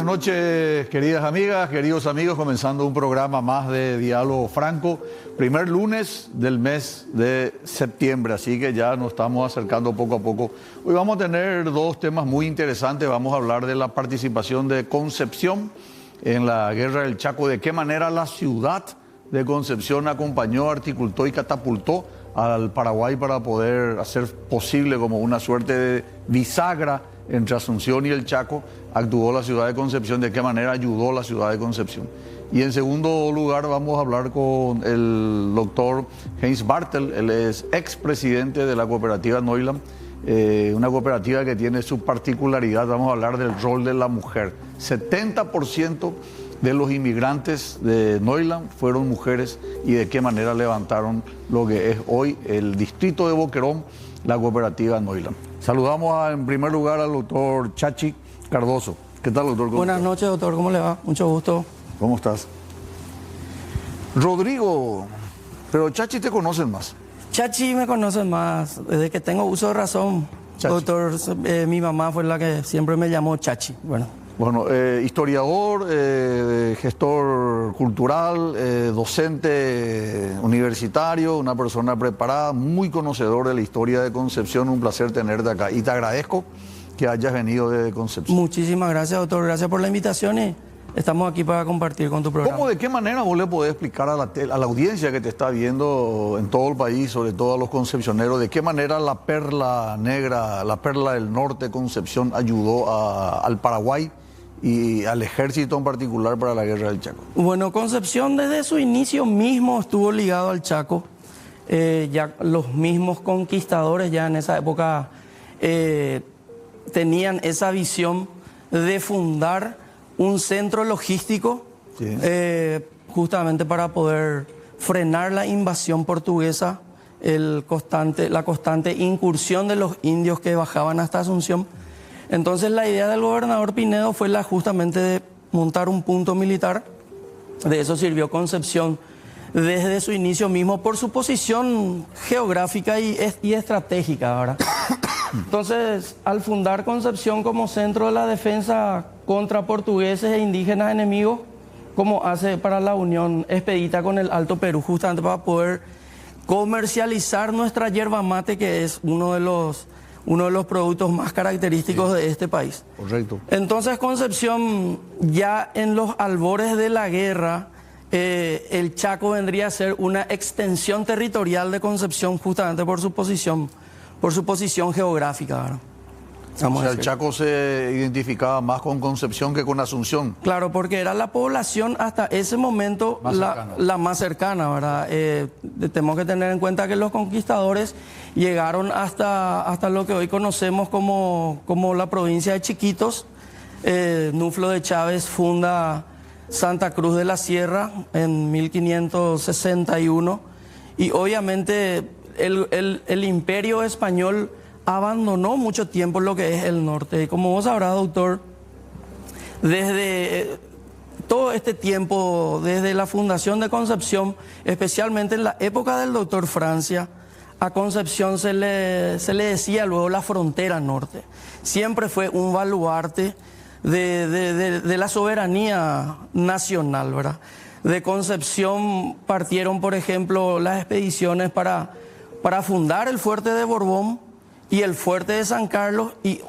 noches, queridas amigas, queridos amigos, comenzando un programa más de Diálogo Franco, primer lunes del mes de septiembre, así que ya nos estamos acercando poco a poco. Hoy vamos a tener dos temas muy interesantes, vamos a hablar de la participación de Concepción en la Guerra del Chaco, de qué manera la ciudad de Concepción acompañó, articuló y catapultó al Paraguay para poder hacer posible como una suerte de bisagra entre Asunción y el Chaco. Actuó la ciudad de Concepción, de qué manera ayudó la ciudad de Concepción. Y en segundo lugar vamos a hablar con el doctor Heinz Bartel, él es expresidente de la cooperativa Neuland, una cooperativa que tiene su particularidad. Vamos a hablar del rol de la mujer. 70% de los inmigrantes de Neuland fueron mujeres y de qué manera levantaron lo que es hoy el distrito de Boquerón, la cooperativa Neuland. Saludamos en primer lugar al doctor Chachi Cardoso. ¿Qué tal, doctor? Buenas noches, doctor. ¿Cómo le va? Mucho gusto. ¿Cómo estás? Rodrigo, pero Chachi te conocen más. Chachi me conocen más desde que tengo uso de razón. Chachi. Doctor, mi mamá fue la que siempre me llamó Chachi. Bueno, historiador, gestor cultural, docente universitario, una persona preparada, muy conocedor de la historia de Concepción. Un placer tenerte acá y te agradezco que hayas venido de Concepción. Muchísimas gracias, doctor. Gracias por la invitación y estamos aquí para compartir con tu programa. ¿Cómo, de qué manera vos le podés explicar a la audiencia que te está viendo en todo el país, sobre todo a los concepcioneros, de qué manera la perla negra, la perla del norte, Concepción, ayudó al Paraguay y al ejército en particular para la guerra del Chaco? Bueno, Concepción desde su inicio mismo estuvo ligado al Chaco. Ya los mismos conquistadores ya en esa época tenían esa visión de fundar un centro logístico, sí, justamente para poder frenar la invasión portuguesa, la constante incursión de los indios que bajaban hasta Asunción. Entonces la idea del gobernador Pinedo fue justamente de montar un punto militar. De eso sirvió Concepción desde su inicio mismo por su posición geográfica y estratégica, ¿verdad? Entonces, al fundar Concepción como centro de la defensa contra portugueses e indígenas enemigos, como hace para la Unión Expedita con el Alto Perú, justamente para poder comercializar nuestra yerba mate, que es uno de los productos más característicos, sí, de este país. Correcto. Entonces Concepción, ya en los albores de la guerra, el Chaco vendría a ser una extensión territorial de Concepción, justamente por su posición geográfica, ¿verdad? O sea, el Chaco se identificaba más con Concepción que con Asunción. Claro, porque era la población hasta ese momento la más cercana, ¿verdad? Tenemos que tener en cuenta que los conquistadores llegaron hasta lo que hoy conocemos como la provincia de Chiquitos. Nuflo de Chávez funda Santa Cruz de la Sierra en 1561 y obviamente el imperio español abandonó mucho tiempo lo que es el norte. Y como vos sabrás, doctor, desde todo este tiempo, desde la fundación de Concepción, especialmente en la época del doctor Francia, a Concepción se le decía luego la frontera norte. Siempre fue un baluarte de la soberanía nacional, ¿verdad? De Concepción partieron, por ejemplo, las expediciones para fundar el fuerte de Borbón y el fuerte de San Carlos y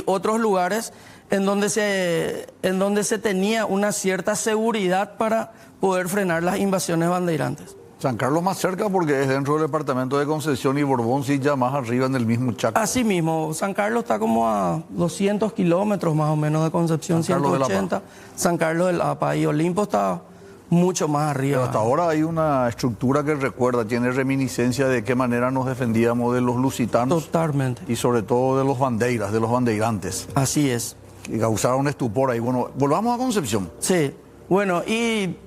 otros lugares en donde se tenía una cierta seguridad para poder frenar las invasiones bandeirantes. San Carlos más cerca porque es dentro del departamento de Concepción y Borbón sí ya más arriba en el mismo Chaco. Así mismo, San Carlos está como a 200 kilómetros más o menos de Concepción, 180. San Carlos del APA y Olimpo está mucho más arriba. Pero hasta ahora hay una estructura que recuerda, tiene reminiscencia de qué manera nos defendíamos de los lusitanos. Totalmente. Y sobre todo de los bandeiras, de los bandeirantes. Así es. Que causaron estupor ahí. Bueno, volvamos a Concepción. Sí, bueno, y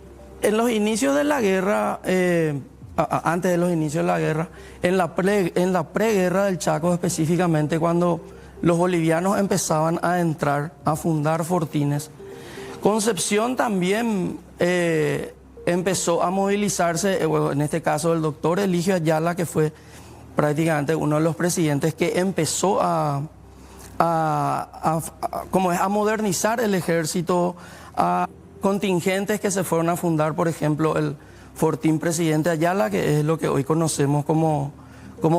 en los inicios de la guerra, antes de los inicios de la guerra, en la preguerra del Chaco específicamente, cuando los bolivianos empezaban a entrar, a fundar fortines, Concepción también empezó a movilizarse, en este caso el doctor Eligio Ayala, que fue prácticamente uno de los presidentes que empezó a a modernizar el ejército, a contingentes que se fueron a fundar, por ejemplo, el Fortín Presidente Ayala, que es lo que hoy conocemos como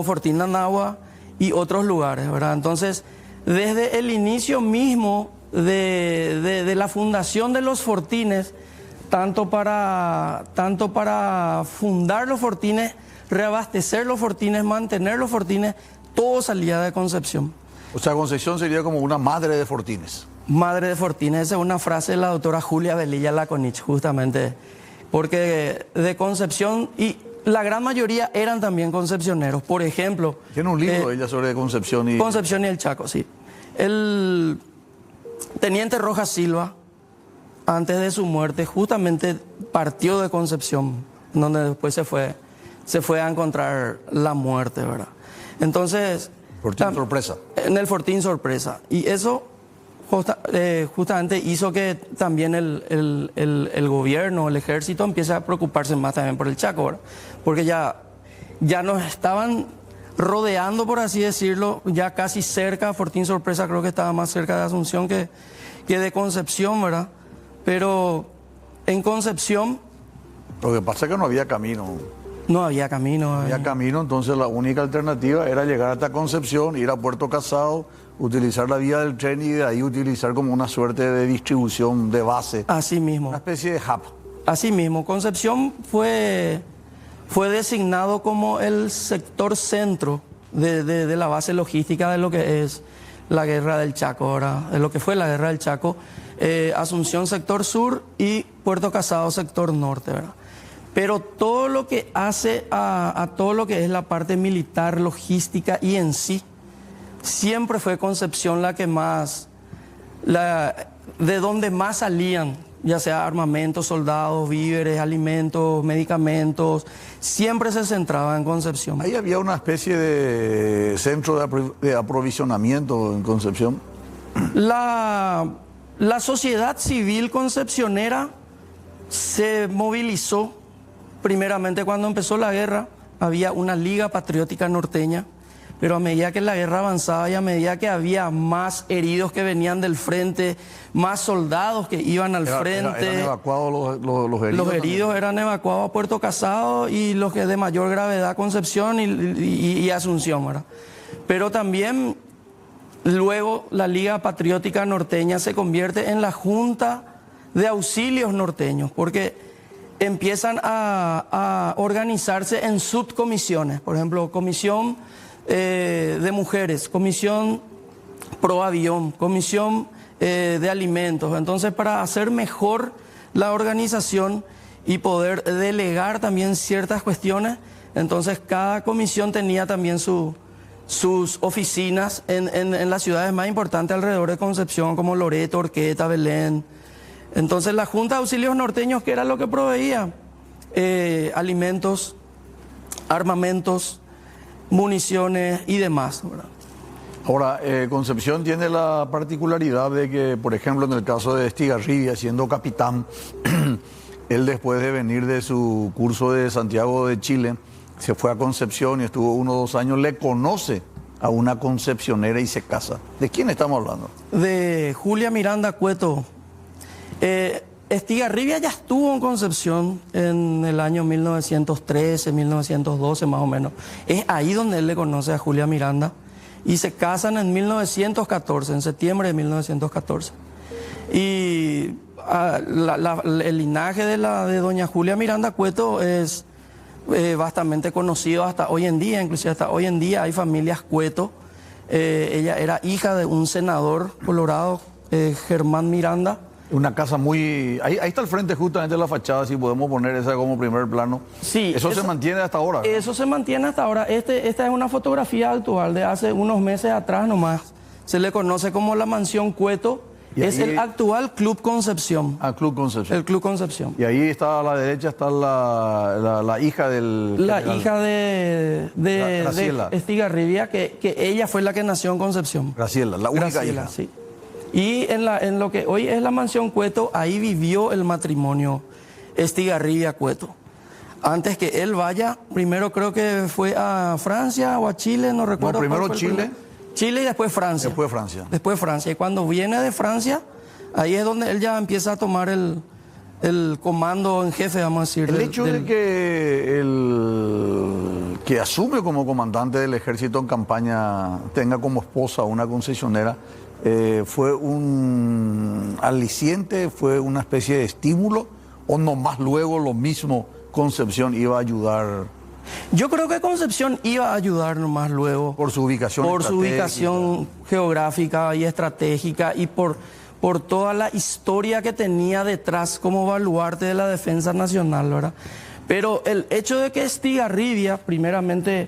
Fortín Nanagua, y otros lugares, ¿verdad? Entonces, desde el inicio mismo de la fundación de los fortines, tanto para fundar los fortines, reabastecer los fortines, mantener los fortines, todo salía de Concepción. O sea, Concepción sería como una madre de fortines. Madre de fortines, esa es una frase de la doctora Julia Velilla Laconich, justamente, porque de Concepción, y la gran mayoría eran también concepcioneros. Por ejemplo... Tiene un libro ella sobre Concepción y... Concepción y el Chaco, sí. El teniente Rojas Silva, antes de su muerte, justamente partió de Concepción, donde después se fue a encontrar la muerte, ¿verdad? Entonces... Fortín Sorpresa. En el Fortín Sorpresa. Y eso justamente hizo que también el gobierno, el ejército, empiece a preocuparse más también por el Chaco, ¿verdad? Porque ya nos estaban rodeando, por así decirlo, ya casi cerca. Fortín Sorpresa creo que estaba más cerca de Asunción que de Concepción, ¿verdad? Pero en Concepción... Lo que pasa es que no había camino. No había camino. No había camino, entonces la única alternativa era llegar hasta Concepción, ir a Puerto Casado, utilizar la vía del tren y de ahí utilizar como una suerte de distribución de base. Así mismo. Una especie de hub. Así mismo. Concepción fue designado como el sector centro de la base logística de lo que es la guerra del Chaco, ¿verdad? De lo que fue la guerra del Chaco. Asunción sector sur y Puerto Casado sector norte, ¿verdad? Pero todo lo que hace a todo lo que es la parte militar, logística y en sí, siempre fue Concepción la que más, de donde más salían, ya sea armamentos, soldados, víveres, alimentos, medicamentos, siempre se centraba en Concepción. Ahí había una especie de centro de aprovisionamiento en Concepción. La sociedad civil concepcionera se movilizó. Primeramente, cuando empezó la guerra, había una Liga Patriótica Norteña, pero a medida que la guerra avanzaba y a medida que había más heridos que venían del frente, más soldados que iban al frente... ¿Eran evacuados los heridos? Los heridos eran evacuados a Puerto Casado y los que de mayor gravedad, Concepción y Asunción, ¿verdad? Pero también luego la Liga Patriótica Norteña se convierte en la Junta de Auxilios Norteños, porque empiezan a organizarse en subcomisiones, por ejemplo, comisión de mujeres, comisión pro avión, comisión de alimentos. Entonces, para hacer mejor la organización y poder delegar también ciertas cuestiones, entonces cada comisión tenía también sus oficinas en las ciudades más importantes alrededor de Concepción, como Loreto, Orqueta, Belén. Entonces la Junta de Auxilios Norteños, ¿qué era lo que proveía? Alimentos, armamentos, municiones y demás, ¿verdad? Ahora, Concepción tiene la particularidad de que, por ejemplo, en el caso de Estigarribia, siendo capitán, él después de venir de su curso de Santiago de Chile, se fue a Concepción y estuvo 1 o 2 años, le conoce a una concepcionera y se casa. ¿De quién estamos hablando? De Julia Miranda Cueto. Estigarribia ya estuvo en Concepción en el año 1913, 1912 más o menos. Es ahí donde él le conoce a Julia Miranda y se casan en 1914, en septiembre de 1914. Y el linaje de doña Julia Miranda Cueto es bastante conocido hasta hoy en día, inclusive hasta hoy en día hay familias Cueto. Ella era hija de un senador colorado, Germán Miranda. Una casa muy... Ahí está al frente justamente la fachada, si podemos poner esa como primer plano. Sí. Eso se mantiene hasta ahora, ¿no? Eso se mantiene hasta ahora. Esta es una fotografía actual de hace unos meses atrás nomás. Se le conoce como la Mansión Cueto. Es el actual Club Concepción. Ah, Club Concepción. El Club Concepción. Y ahí está a la derecha, está la hija del... La hija de Estigarribia, que ella fue la que nació en Concepción. Graciela, la única hija. Sí. Y en lo que hoy es la Mansión Cueto, ahí vivió el matrimonio Estigarribia Cueto. Antes que él vaya, primero creo que fue a Francia o a Chile, no recuerdo. No, primero Chile. Chile y después Francia. Después Francia. Después Francia. Y cuando viene de Francia, ahí es donde él ya empieza a tomar el comando en jefe, vamos a decir. El hecho de que el que asume como comandante del ejército en campaña tenga como esposa una concesionera, ¿fue un aliciente, fue una especie de estímulo o nomás luego lo mismo Concepción iba a ayudar? Yo creo que Concepción iba a ayudar nomás luego. Por su ubicación Por su ubicación geográfica y estratégica y por toda la historia que tenía detrás como baluarte de la defensa nacional, ¿verdad? Pero el hecho de que Estigarribia, primeramente,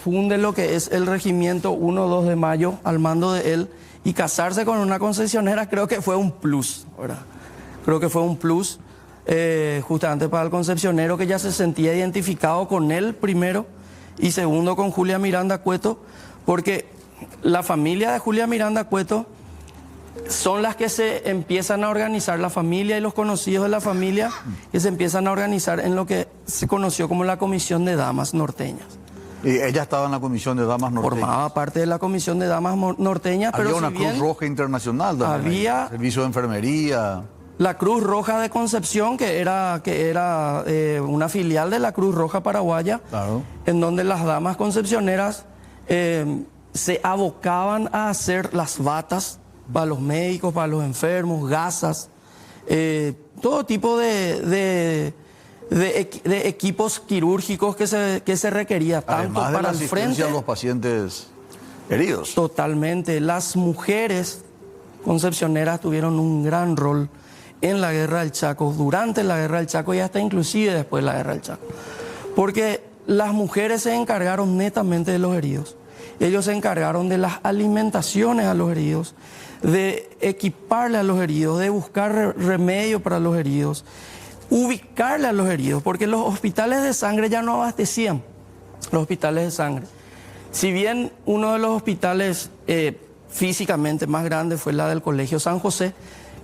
funde lo que es el regimiento 1-2 de mayo al mando de él y casarse con una concesionera, creo que fue un plus, ¿verdad? Creo que fue un plus. Justamente para el concepcionero que ya se sentía identificado con él primero y segundo con Julia Miranda Cueto, porque la familia de Julia Miranda Cueto son las que se empiezan a organizar, la familia y los conocidos de la familia que se empiezan a organizar en lo que se conoció como la Comisión de Damas Norteñas. Y ella estaba en la Comisión de Damas Norteñas. Formaba parte de la Comisión de Damas Norteñas, había pero una Cruz Roja Internacional también. Había servicio de enfermería. La Cruz Roja de Concepción, que era una filial de la Cruz Roja paraguaya, claro, en donde las damas concepcioneras se abocaban a hacer las batas para los médicos, para los enfermos, gasas, todo tipo de equipos quirúrgicos que se requería, tanto además de para la el frente. a los pacientes heridos. Totalmente. Las mujeres concepcioneras tuvieron un gran rol en la Guerra del Chaco, durante la Guerra del Chaco y hasta inclusive después de la Guerra del Chaco. Porque las mujeres se encargaron netamente de los heridos. Ellos se encargaron de las alimentaciones a los heridos, de equiparle a los heridos, de buscar remedio para los heridos, ubicarle a los heridos, porque los hospitales de sangre ya no abastecían los hospitales de sangre. Si bien uno de los hospitales físicamente más grande fue la del Colegio San José,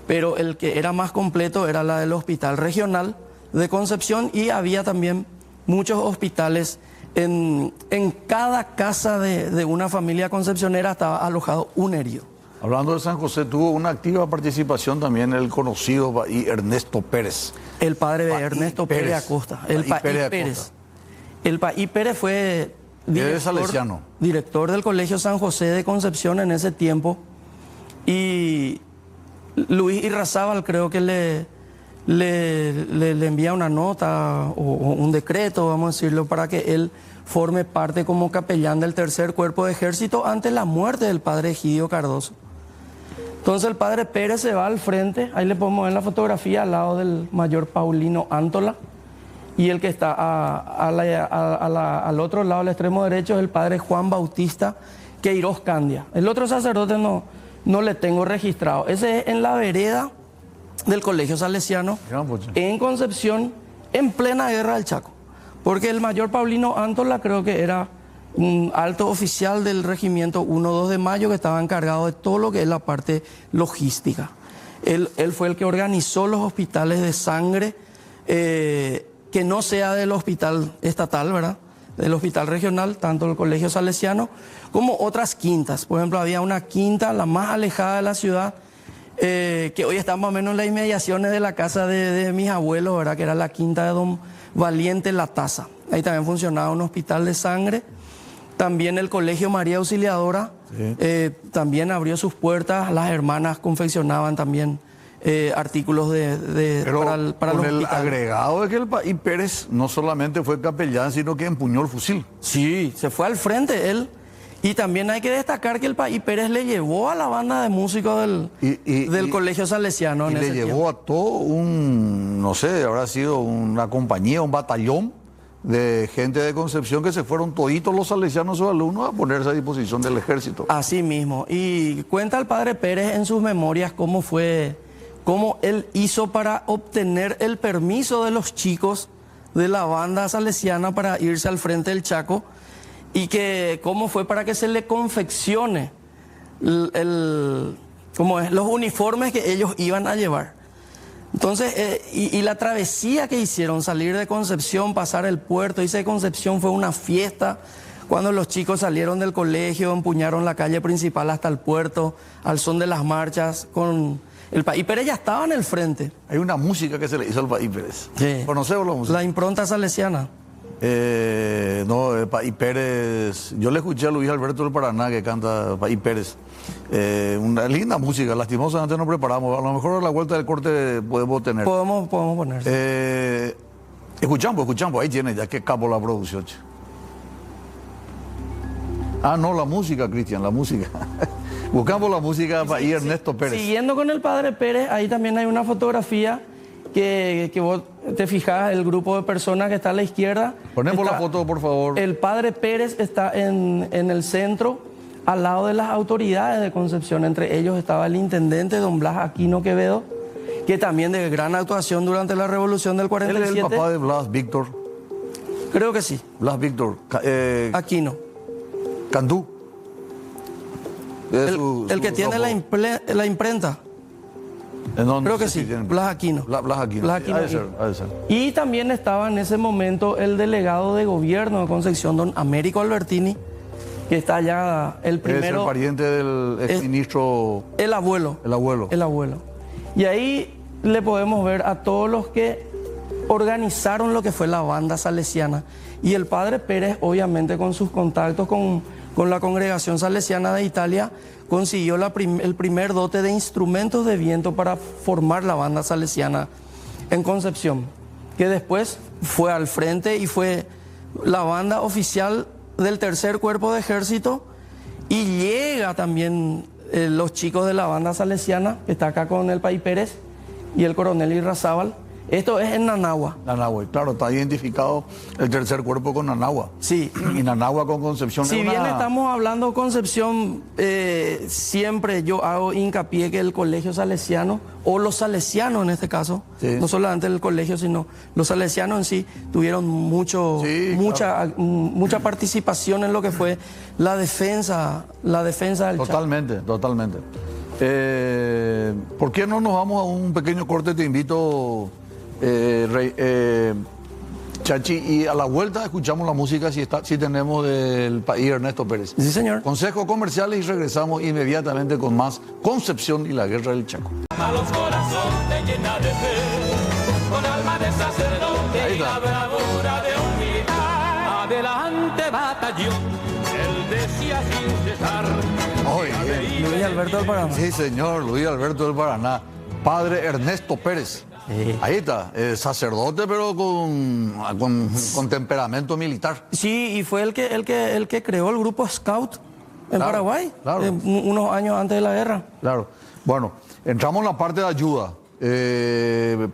pero el que era más completo era la del Hospital Regional de Concepción y había también muchos hospitales. En cada casa de una familia concepcionera estaba alojado un herido. Hablando de San José, tuvo una activa participación también el conocido Bahí Ernesto Pérez. El padre de Ernesto Pérez Acosta. El Bahí Pérez. El Bahí Pérez fue director del Colegio San José de Concepción en ese tiempo. Y Luis Irrazábal creo que le envía una nota o un decreto, vamos a decirlo, para que él forme parte como capellán del tercer cuerpo de ejército ante la muerte del padre Egidio Cardoso. Entonces el padre Pérez se va al frente, ahí le podemos ver la fotografía al lado del mayor Paulino Antola, y el que está al otro lado, al extremo derecho, es el padre Juan Bautista Queiroz Candia. El otro sacerdote no le tengo registrado. Ese es en la vereda del Colegio Salesiano, en Concepción, en plena Guerra del Chaco. Porque el mayor Paulino Antola creo que era un alto oficial del regimiento 1-2 de mayo que estaba encargado de todo lo que es la parte logística. Él fue el que organizó los hospitales de sangre, que no sea del hospital estatal, ¿verdad?, del hospital regional, tanto el Colegio Salesiano como otras quintas. Por ejemplo, había una quinta, la más alejada de la ciudad, que hoy está más o menos en las inmediaciones de la casa de mis abuelos, ¿verdad?, que era la quinta de don Valiente La Taza. Ahí también funcionaba un hospital de sangre. También el Colegio María Auxiliadora, sí, también abrió sus puertas. Las hermanas confeccionaban también artículos para los el hospitales. Agregado de que el Bahí Pérez no solamente fue capellán, sino que empuñó el fusil. Sí, se fue al frente él. Y también hay que destacar que el Bahí Pérez le llevó a la banda de músicos del Colegio Salesiano. Y le llevó a todo no sé, habrá sido una compañía, un batallón de gente de Concepción que se fueron toditos los salesianos, sus alumnos, a ponerse a disposición del ejército. Así mismo. Y cuenta el padre Pérez en sus memorias cómo él hizo para obtener el permiso de los chicos de la banda salesiana para irse al frente del Chaco, y que cómo fue para que se le confeccione los uniformes que ellos iban a llevar. Entonces, y la travesía que hicieron, salir de Concepción, pasar el puerto, irse de Concepción fue una fiesta cuando los chicos salieron del colegio, empuñaron la calle principal hasta el puerto, al son de las marchas, con el País Pérez ya estaba en el frente. Hay una música que se le hizo al País Pérez. Sí. ¿Conocemos la música? La impronta salesiana. No, País Pérez. Yo le escuché a Luis Alberto del Paraná que canta País Pérez. Una linda música, lastimosamente no preparamos. A lo mejor a la vuelta del corte podemos tener. Podemos poner. Escuchamos, ahí tiene, ya que capo la producción. Che. Ah, no, la música, Cristian, la música. Buscamos la música para ir Ernesto Pérez. Siguiendo con el padre Pérez, ahí también hay una fotografía que vos te fijas, el grupo de personas que está a la izquierda. Ponemos la foto, por favor. El padre Pérez está en el centro, al lado de las autoridades de Concepción. Entre ellos estaba el intendente, don Blas Aquino Quevedo, que también de gran actuación durante la Revolución del 47. Él es el papá de Blas Víctor. Creo que sí. Blas Víctor. Aquino. Candú. El que tiene la imprenta. Creo que sí, Blas Aquino. Blas Aquino. Blas Aquino. Ha de ser. Y también estaba en ese momento el delegado de gobierno de Concepción, don Américo Albertini, que está allá, el primero. Es el pariente del exministro. El abuelo. El abuelo. El abuelo. Y ahí le podemos ver a todos los que organizaron lo que fue la banda salesiana. Y el padre Pérez, obviamente con sus contactos con la congregación salesiana de Italia, consiguió el primer dote de instrumentos de viento para formar la banda salesiana en Concepción, que después fue al frente y fue la banda oficial del tercer cuerpo de ejército, y llega también los chicos de la banda salesiana, que está acá con el País Pérez y el coronel Irrazábal. Esto es en Nanagua. Nanagua, claro, está identificado el tercer cuerpo con Nanagua. Sí. Y Nanagua con Concepción. Si bien estamos hablando Concepción, siempre yo hago hincapié que el colegio salesiano, o los salesianos en este caso, sí, no solamente el colegio, sino los salesianos en sí, tuvieron mucha participación en lo que fue la defensa del Totalmente, totalmente. ¿Por qué no nos vamos a un pequeño corte? Te invito, Chachi, y a la vuelta escuchamos la música si tenemos del País Ernesto Pérez. Sí, señor. Consejos comerciales y regresamos inmediatamente con más Concepción y la Guerra del Chaco. A los corazones llena de fe, con alma de sacerdote y la bravura de un militar. Adelante, batallón, él decía sin cesar. Luis Alberto del Paraná. Sí, señor, Luis Alberto del Paraná. Padre Ernesto Pérez. Sí. Ahí está, sacerdote, pero con temperamento militar. Sí, y fue el que creó el grupo Scout en Paraguay, claro. Unos años antes de la guerra. Claro. Bueno, entramos en la parte de ayuda.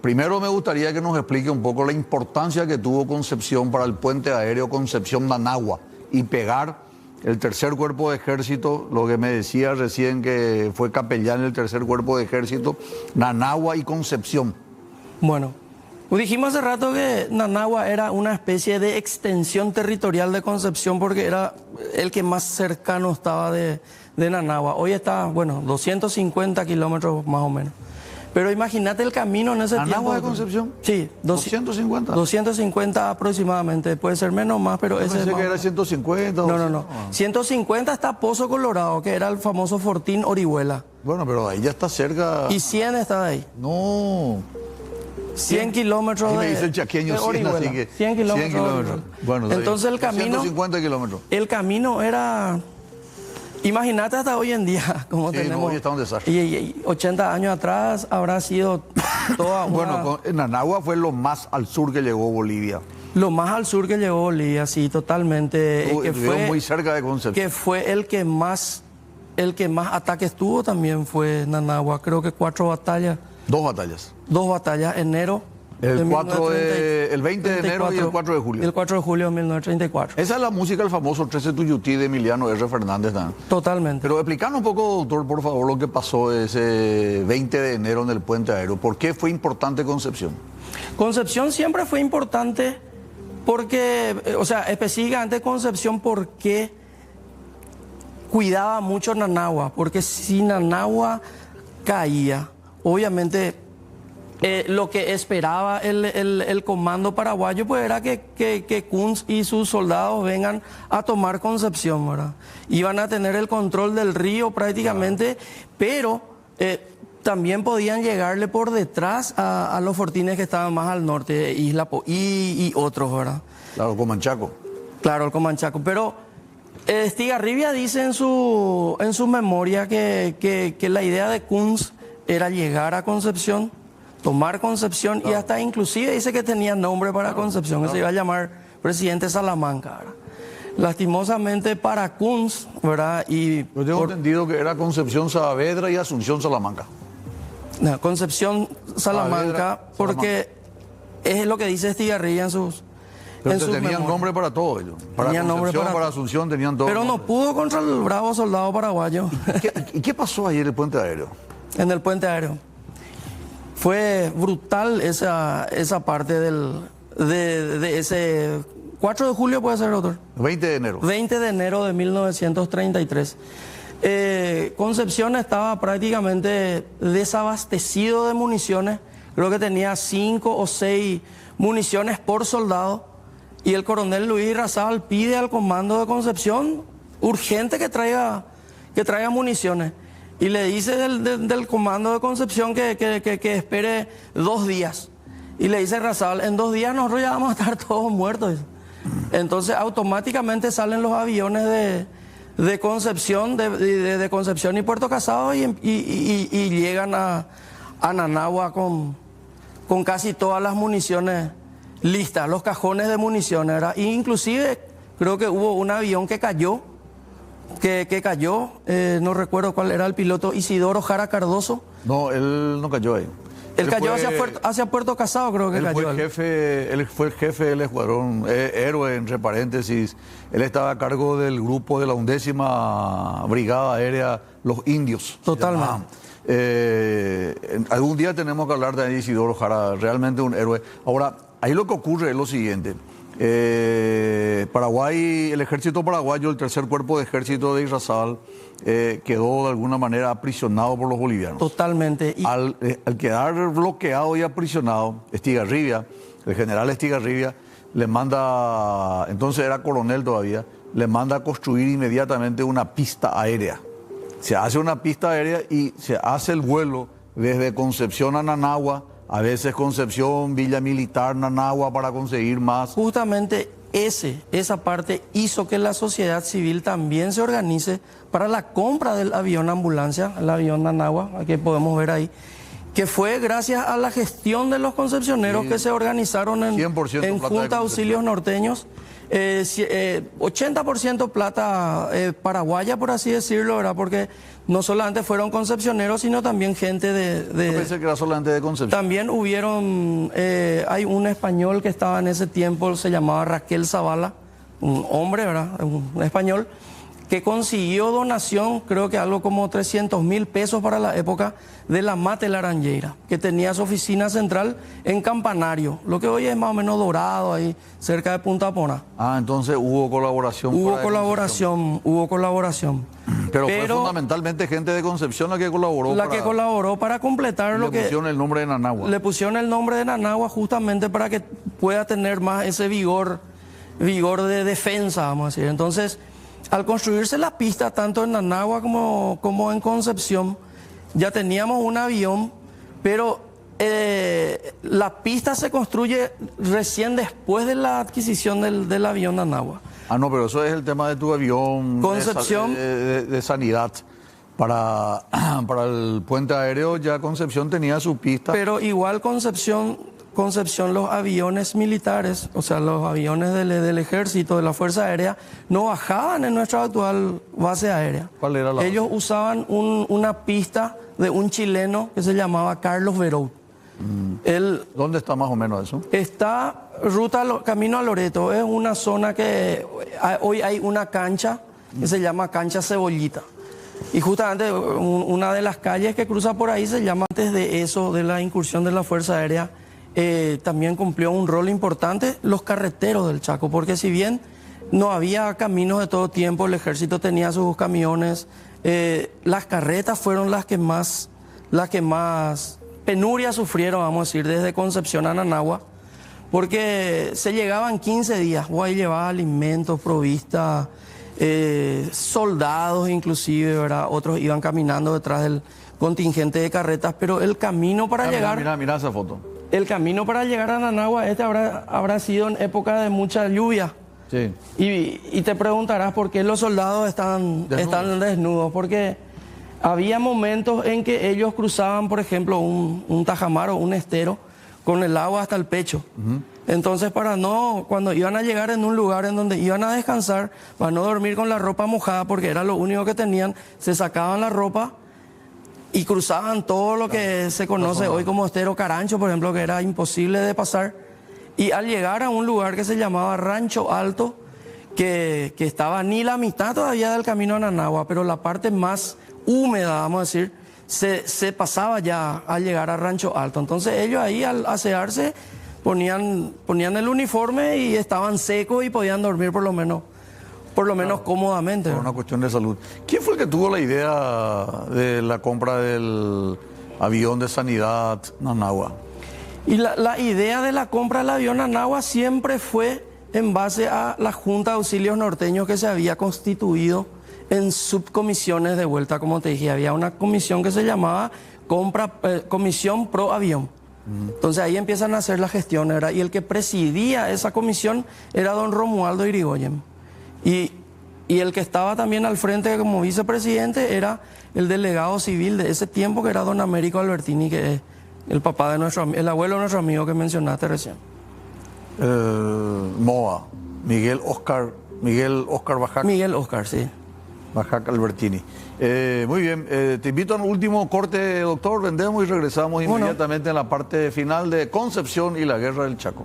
Primero me gustaría que nos explique un poco la importancia que tuvo Concepción para el puente aéreo Concepción-Nanagua y pegar el tercer cuerpo de ejército, lo que me decía recién que fue capellán del tercer cuerpo de ejército, Nanagua y Concepción. Bueno, dijimos hace rato que Nanagua era una especie de extensión territorial de Concepción porque era el que más cercano estaba de Nanagua. Hoy está, 250 kilómetros más o menos. Pero imagínate el camino en ese tiempo. ¿Nanagua de Concepción? Sí. 250. 250 aproximadamente. Puede ser menos o más, pero ese pensé que era 150. No. 150 está Pozo Colorado, que era el famoso Fortín Orihuela. Bueno, pero ahí ya está cerca. Y 100 está de ahí. No. 100 kilómetros me dice el chaqueño, de Orihuela. Así que 100 kilómetros. Bueno, entonces el camino... 150 kilómetros. El camino era... Imagínate hasta hoy en día, como tenemos... No, hoy está un desastre. Y 80 años atrás habrá sido toda una... Bueno, Nanagua fue lo más al sur que llegó Bolivia. Lo más al sur que llegó Bolivia, sí, totalmente. Que fue muy cerca de Concepción. Que fue el que más ataques tuvo también fue Nanagua. Creo que 4 batallas. 2 batallas. 2 batallas, enero. El 20 de enero y el 4 de julio. El 4 de julio de 1934. Esa es la música del famoso 13 Tuyutí de Emiliano R. Fernández también. Totalmente. Pero explícanos un poco, doctor, por favor, lo que pasó ese 20 de enero en el puente aéreo. ¿Por qué fue importante Concepción? Concepción siempre fue importante porque, específicamente Concepción porque cuidaba mucho Nanagua. Porque si Nanagua caía, obviamente Lo que esperaba el comando paraguayo pues era que Kuntz y sus soldados vengan a tomar Concepción, ¿verdad? Iban a tener el control del río prácticamente, pero también podían llegarle por detrás a los fortines que estaban más al norte, Isla y otros, ¿verdad? Claro, Comanchaco. Claro, el Comanchaco, pero Estigarribia dice en su memoria que la idea de Kuntz era llegar a Concepción, tomar Concepción, y hasta inclusive dice que tenía nombre para Concepción, que se iba a llamar Presidente Salamanca, ¿verdad? Lastimosamente para Kuntz, ¿verdad? Y yo tengo entendido que era Concepción Saavedra y Asunción Salamanca. No, Concepción Salamanca, porque es lo que dice Estigarribia en sus... Pero tenían nombre para todo ellos. Para Concepción, para Asunción tenían todo. Pero no pudo contra el bravo soldado paraguayo. ¿Y qué pasó ayer en el puente aéreo? En el puente aéreo. Fue brutal esa parte de ese 4 de julio, puede ser, doctor. 20 de enero. 20 de enero de 1933. Concepción estaba prácticamente desabastecido de municiones. Creo que tenía 5 o 6 municiones por soldado. Y el coronel Luis Razabal pide al comando de Concepción urgente que traiga municiones. Y le dice del comando de Concepción que espere 2 días. Y le dice Razabal, en 2 días nosotros ya vamos a estar todos muertos. Entonces automáticamente salen los aviones de Concepción, de Concepción y Puerto Casado y llegan a Nanagua con casi todas las municiones listas, los cajones de municiones, ¿verdad? E inclusive creo que hubo un avión que cayó, no recuerdo cuál era el piloto, Isidoro Jara Cardoso. No, él no cayó ahí. Él cayó hacia Puerto Casado, creo que él cayó. Él fue el jefe del escuadrón, héroe, entre paréntesis. Él estaba a cargo del grupo de la 11ª Brigada Aérea Los Indios. Totalmente. Algún día tenemos que hablar de Isidoro Jara, realmente un héroe. Ahora, ahí lo que ocurre es lo siguiente. Paraguay, el ejército paraguayo, el tercer cuerpo de ejército de Irarrázaval, quedó de alguna manera aprisionado por los bolivianos. Totalmente. Al quedar bloqueado y aprisionado, Estigarribia, el general Estigarribia, le manda, entonces era coronel todavía, le manda a construir inmediatamente una pista aérea. Se hace una pista aérea y se hace el vuelo desde Concepción a Nanagua, a veces Concepción, Villa Militar, Nanagua, para conseguir más. Justamente esa parte hizo que la sociedad civil también se organice para la compra del avión ambulancia, el avión Nanagua, que podemos ver ahí, que fue gracias a la gestión de los concepcioneros que se organizaron en Junta Auxilios Norteños. 80% plata paraguaya, por así decirlo, ¿verdad? Porque no solamente fueron concepcioneros, sino también gente Yo pensé que era solamente de Concepción. También hubieron, hay un español que estaba en ese tiempo, se llamaba Raquel Zavala, un hombre, ¿verdad? Un español, que consiguió donación, creo que algo como 300.000 pesos para la época, de la Mate Laranjeira, que tenía su oficina central en Campanario, lo que hoy es más o menos Dorado, ahí cerca de Punta Pona. Ah, entonces hubo colaboración. Hubo colaboración. Pero fue fundamentalmente gente de Concepción la que colaboró. Que colaboró para completar lo que... Le pusieron el nombre de Nanagua. Le pusieron el nombre de Nanagua justamente para que pueda tener más ese vigor de defensa, vamos a decir. Entonces, al construirse la pista tanto en Nanagua como en Concepción, ya teníamos un avión, pero la pista se construye recién después de la adquisición del avión Nanagua. Ah, no, pero eso es el tema de tu avión Concepción de sanidad. Para el puente aéreo ya Concepción tenía su pista. Pero igual Concepción, los aviones militares, o sea, los aviones del ejército, de la Fuerza Aérea, no bajaban en nuestra actual base aérea. ¿Cuál era la Ellos base? usaban una pista de un chileno que se llamaba Carlos Verón. ¿Dónde está más o menos eso? Está camino a Loreto. Es una zona que hoy hay una cancha que se llama Cancha Cebollita. Y justamente una de las calles que cruza por ahí se llama, antes de eso, de la incursión de la Fuerza Aérea, también cumplió un rol importante los carreteros del Chaco, porque si bien no había caminos de todo tiempo, el ejército tenía sus camiones, las carretas fueron las que más penuria sufrieron, vamos a decir, desde Concepción a Nanagua, porque se llegaban 15 días, vos ahí llevabas alimentos, provistas, soldados inclusive, ¿verdad? Otros iban caminando detrás del contingente de carretas, pero el camino para llegar... Mira esa foto. El camino para llegar a Nanagua habrá sido en época de mucha lluvia. Sí. Y te preguntarás por qué los soldados están desnudos, porque había momentos en que ellos cruzaban, por ejemplo, un tajamar o un estero con el agua hasta el pecho. Entonces, cuando iban a llegar en un lugar en donde iban a descansar, para no dormir con la ropa mojada, porque era lo único que tenían, se sacaban la ropa y cruzaban todo lo que se conoce hoy como estero Carancho, por ejemplo, que era imposible de pasar. Y al llegar a un lugar que se llamaba Rancho Alto, que estaba ni la mitad todavía del camino a Nanagua, pero la parte más húmeda, vamos a decir, se pasaba ya al llegar a Rancho Alto. Entonces ellos ahí al asearse ponían el uniforme y estaban secos y podían dormir por lo menos cómodamente. Por una cuestión de salud. ¿Quién fue el que tuvo la idea de la compra del avión de sanidad Nanagua? Y la idea de la compra del avión Nanagua siempre fue en base a la Junta de Auxilios Norteños que se había constituido en subcomisiones de vuelta, como te dije. Había una comisión que se llamaba Comisión Pro Avión. Entonces ahí empiezan a hacer la gestión, ¿verdad? Y el que presidía esa comisión era don Romualdo Irigoyen. Y el que estaba también al frente como vicepresidente era el delegado civil de ese tiempo, que era don Américo Albertini, que es el papá de el abuelo de nuestro amigo que mencionaste recién. MOA, Miguel Oscar Bajac. Miguel Oscar, sí. Bajac Albertini. Muy bien, te invito a un último corte, doctor. Vendemos y regresamos inmediatamente en la parte final de Concepción y la Guerra del Chaco.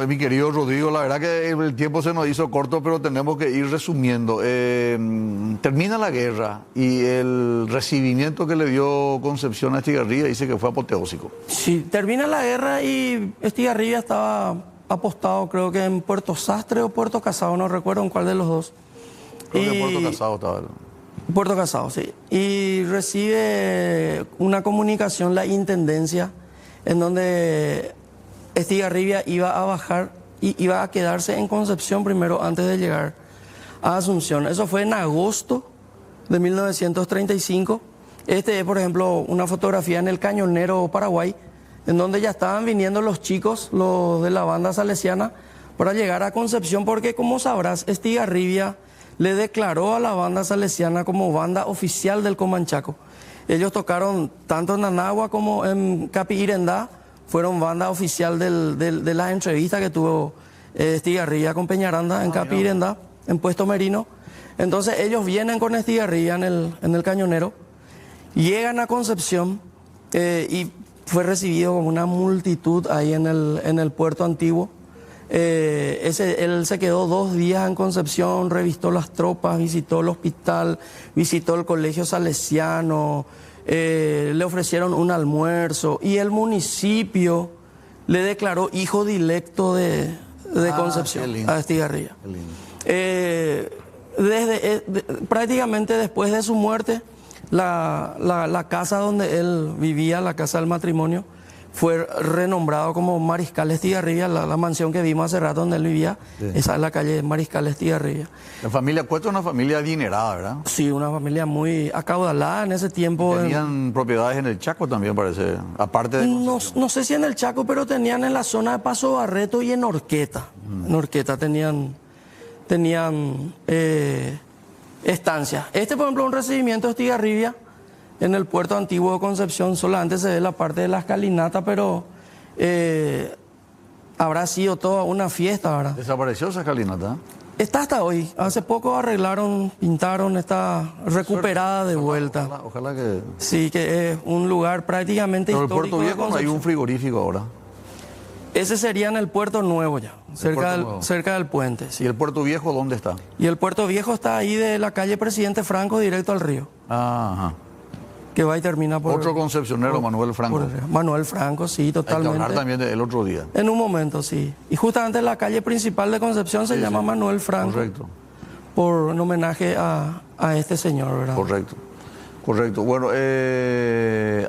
Mi querido Rodrigo, la verdad que el tiempo se nos hizo corto, pero tenemos que ir resumiendo. Termina la guerra y el recibimiento que le dio Concepción a Estigarribia dice que fue apoteósico. Sí, termina la guerra y Estigarribia estaba apostado, creo que en Puerto Sastre o Puerto Casado, no recuerdo en cuál de los dos. Creo que Puerto Casado estaba. Puerto Casado, sí. Y recibe una comunicación la Intendencia en donde Estigarribia iba a bajar y iba a quedarse en Concepción primero antes de llegar a Asunción. Eso fue en agosto de 1935. Este es, por ejemplo, una fotografía en el Cañonero, Paraguay, en donde ya estaban viniendo los chicos, los de la banda salesiana, para llegar a Concepción, porque como sabrás, Estigarribia le declaró a la banda salesiana como banda oficial del Comanchaco. Ellos tocaron tanto en Nanagua como en Capirendá, fueron banda oficial de las entrevistas que tuvo Estigarribia con Peñaranda en Capirendá, en Puesto Merino. Entonces ellos vienen con Estigarribia en el Cañonero, llegan a Concepción y fue recibido como una multitud ahí en el puerto antiguo. Él se quedó 2 días en Concepción, revistó las tropas, visitó el hospital, visitó el colegio salesiano, le ofrecieron un almuerzo y el municipio le declaró hijo directo de Concepción a Estigarribia. Prácticamente después de su muerte, la casa donde él vivía, la casa del matrimonio, fue renombrado como Mariscal Estigarribia, la mansión que vimos hace rato donde él vivía, sí. Esa es la calle Mariscal Estigarribia. La familia Cueto es una familia adinerada, ¿verdad? Sí, una familia muy acaudalada en ese tiempo. Tenían propiedades en el Chaco también, parece, aparte de... No sé si en el Chaco, pero tenían en la zona de Paso Barreto y en Orqueta. En Orqueta tenían estancias. Por ejemplo, un recibimiento de Estigarribia en el puerto antiguo de Concepción, solamente se ve la parte de la escalinata, pero habrá sido toda una fiesta, ¿verdad? ¿Desapareció esa escalinata? Está hasta hoy. Hace poco arreglaron, pintaron, está recuperada de vuelta. Ojalá que... Sí, que es un lugar prácticamente histórico. Pero el Puerto Viejo no hay un frigorífico ahora. Ese sería en el Puerto Nuevo ya, cerca del puente. Sí. ¿Y el Puerto Viejo dónde está? Y el Puerto Viejo está ahí de la calle Presidente Franco directo al río. Ajá. Que va y termina por... Otro concepcionero, Manuel Franco. Manuel Franco, sí, totalmente. Hay que hablar también del otro día. En un momento, sí. Y justamente la calle principal de Concepción se llama Manuel Franco. Correcto. En homenaje a este señor, ¿verdad? Correcto. Correcto. Bueno,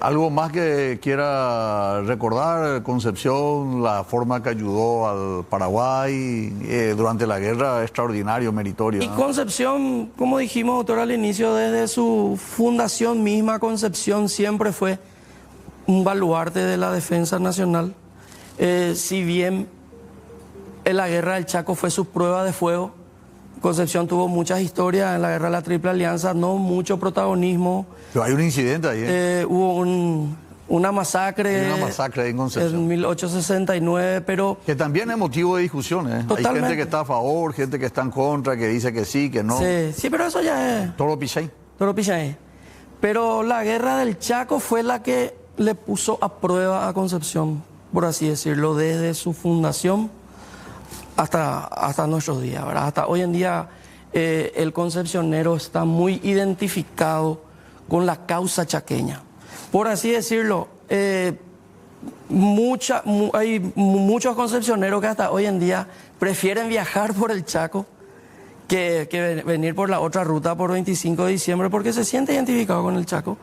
algo más que quiera recordar, Concepción, la forma que ayudó al Paraguay durante la guerra, extraordinario, meritorio. Y Concepción, como dijimos, doctor, al inicio, desde su fundación misma, Concepción siempre fue un baluarte de la defensa nacional. Si bien en la guerra del Chaco fue su prueba de fuego, Concepción tuvo muchas historias en la guerra de la Triple Alianza, no mucho protagonismo. Pero hay un incidente ahí. Hubo una masacre. Una masacre en Concepción. En 1869, pero... Que también es motivo de discusiones. Hay gente que está a favor, gente que está en contra, que dice que sí, que no. Sí, pero eso ya es... Toro Pichén. Toro Pichén. Pero la guerra del Chaco fue la que le puso a prueba a Concepción, por así decirlo, desde su fundación hasta nuestros días, ¿verdad? Hasta hoy en día el concepcionero está muy identificado con la causa chaqueña. Por así decirlo, hay muchos concepcioneros que hasta hoy en día prefieren viajar por el Chaco que venir por la otra ruta por 25 de diciembre porque se siente identificado con el Chaco.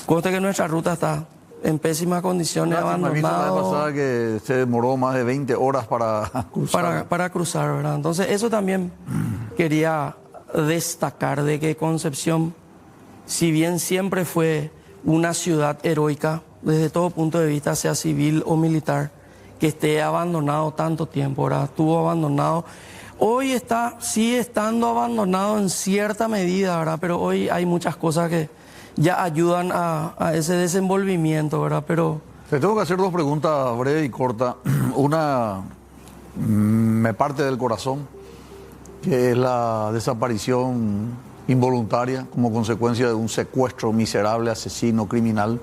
Conste que nuestra ruta está en pésimas condiciones, abandonado. La pasada que se demoró más de 20 horas para cruzar. Para cruzar, ¿verdad? Entonces eso también quería destacar, de que Concepción, si bien siempre fue una ciudad heroica, desde todo punto de vista, sea civil o militar, que esté abandonado tanto tiempo, ¿verdad? Estuvo abandonado. Hoy sigue estando abandonado en cierta medida, ¿verdad? Pero hoy hay muchas cosas que ya ayudan a ese desenvolvimiento, ¿verdad? Pero... Te tengo que hacer dos preguntas breves y cortas. Una me parte del corazón, que es la desaparición involuntaria como consecuencia de un secuestro miserable, asesino, criminal,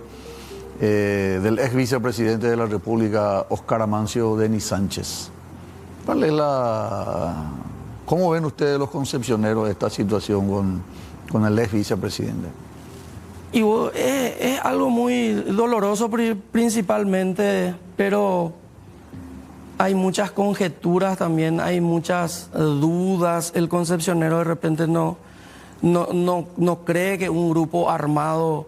del ex vicepresidente de la República, Óscar Amancio Denis Sánchez. ¿Cuál es ¿Cómo ven ustedes los concepcioneros esta situación con el ex vicepresidente? Y es algo muy doloroso principalmente, pero hay muchas conjeturas también, hay muchas dudas. El concepcionero de repente no cree que un grupo armado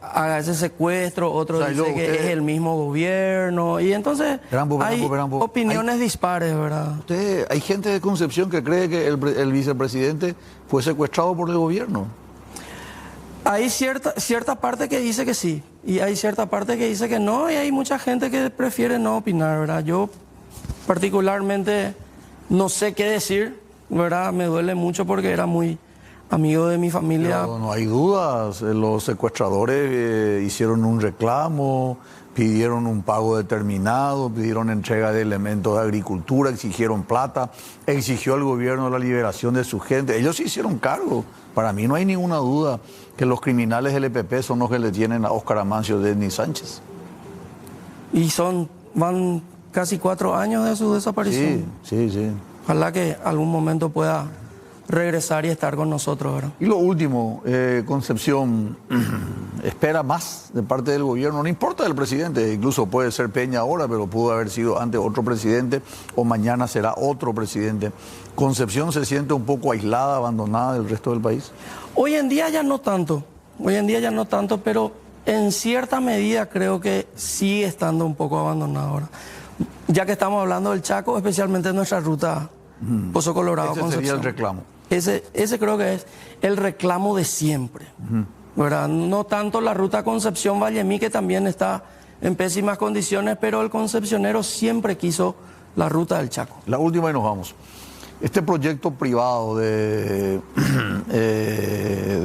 haga ese secuestro, otro dice que es el mismo gobierno, y entonces hay opiniones dispares, ¿verdad? Hay gente de Concepción que cree que el vicepresidente fue secuestrado por el gobierno. Hay cierta parte que dice que sí, y hay cierta parte que dice que no, y hay mucha gente que prefiere no opinar, ¿verdad? Yo particularmente no sé qué decir, ¿verdad? Me duele mucho porque era muy amigo de mi familia. Pero no hay dudas, los secuestradores hicieron un reclamo, pidieron un pago determinado, pidieron entrega de elementos de agricultura, exigieron plata, exigió al gobierno la liberación de su gente. Ellos se hicieron cargo. Para mí no hay ninguna duda que los criminales del EPP son los que le tienen a Óscar Amancio Denis Sánchez. Y van casi 4 años de su desaparición. Sí. Ojalá que algún momento pueda regresar y estar con nosotros, ¿verdad? Y lo último, Concepción espera más de parte del gobierno, no importa del presidente, incluso puede ser Peña ahora, pero pudo haber sido antes otro presidente o mañana será otro presidente. ¿Concepción se siente un poco aislada, abandonada del resto del país? Hoy en día ya no tanto, pero en cierta medida creo que sigue estando un poco abandonada ahora. Ya que estamos hablando del Chaco, especialmente en nuestra ruta Pozo Colorado, ese Concepción. Sería el reclamo. Ese creo que es el reclamo de siempre, ¿verdad? No tanto la ruta Concepción-Vallemí, que también está en pésimas condiciones, pero el concepcionero siempre quiso la ruta del Chaco. La última y nos vamos. Este proyecto privado de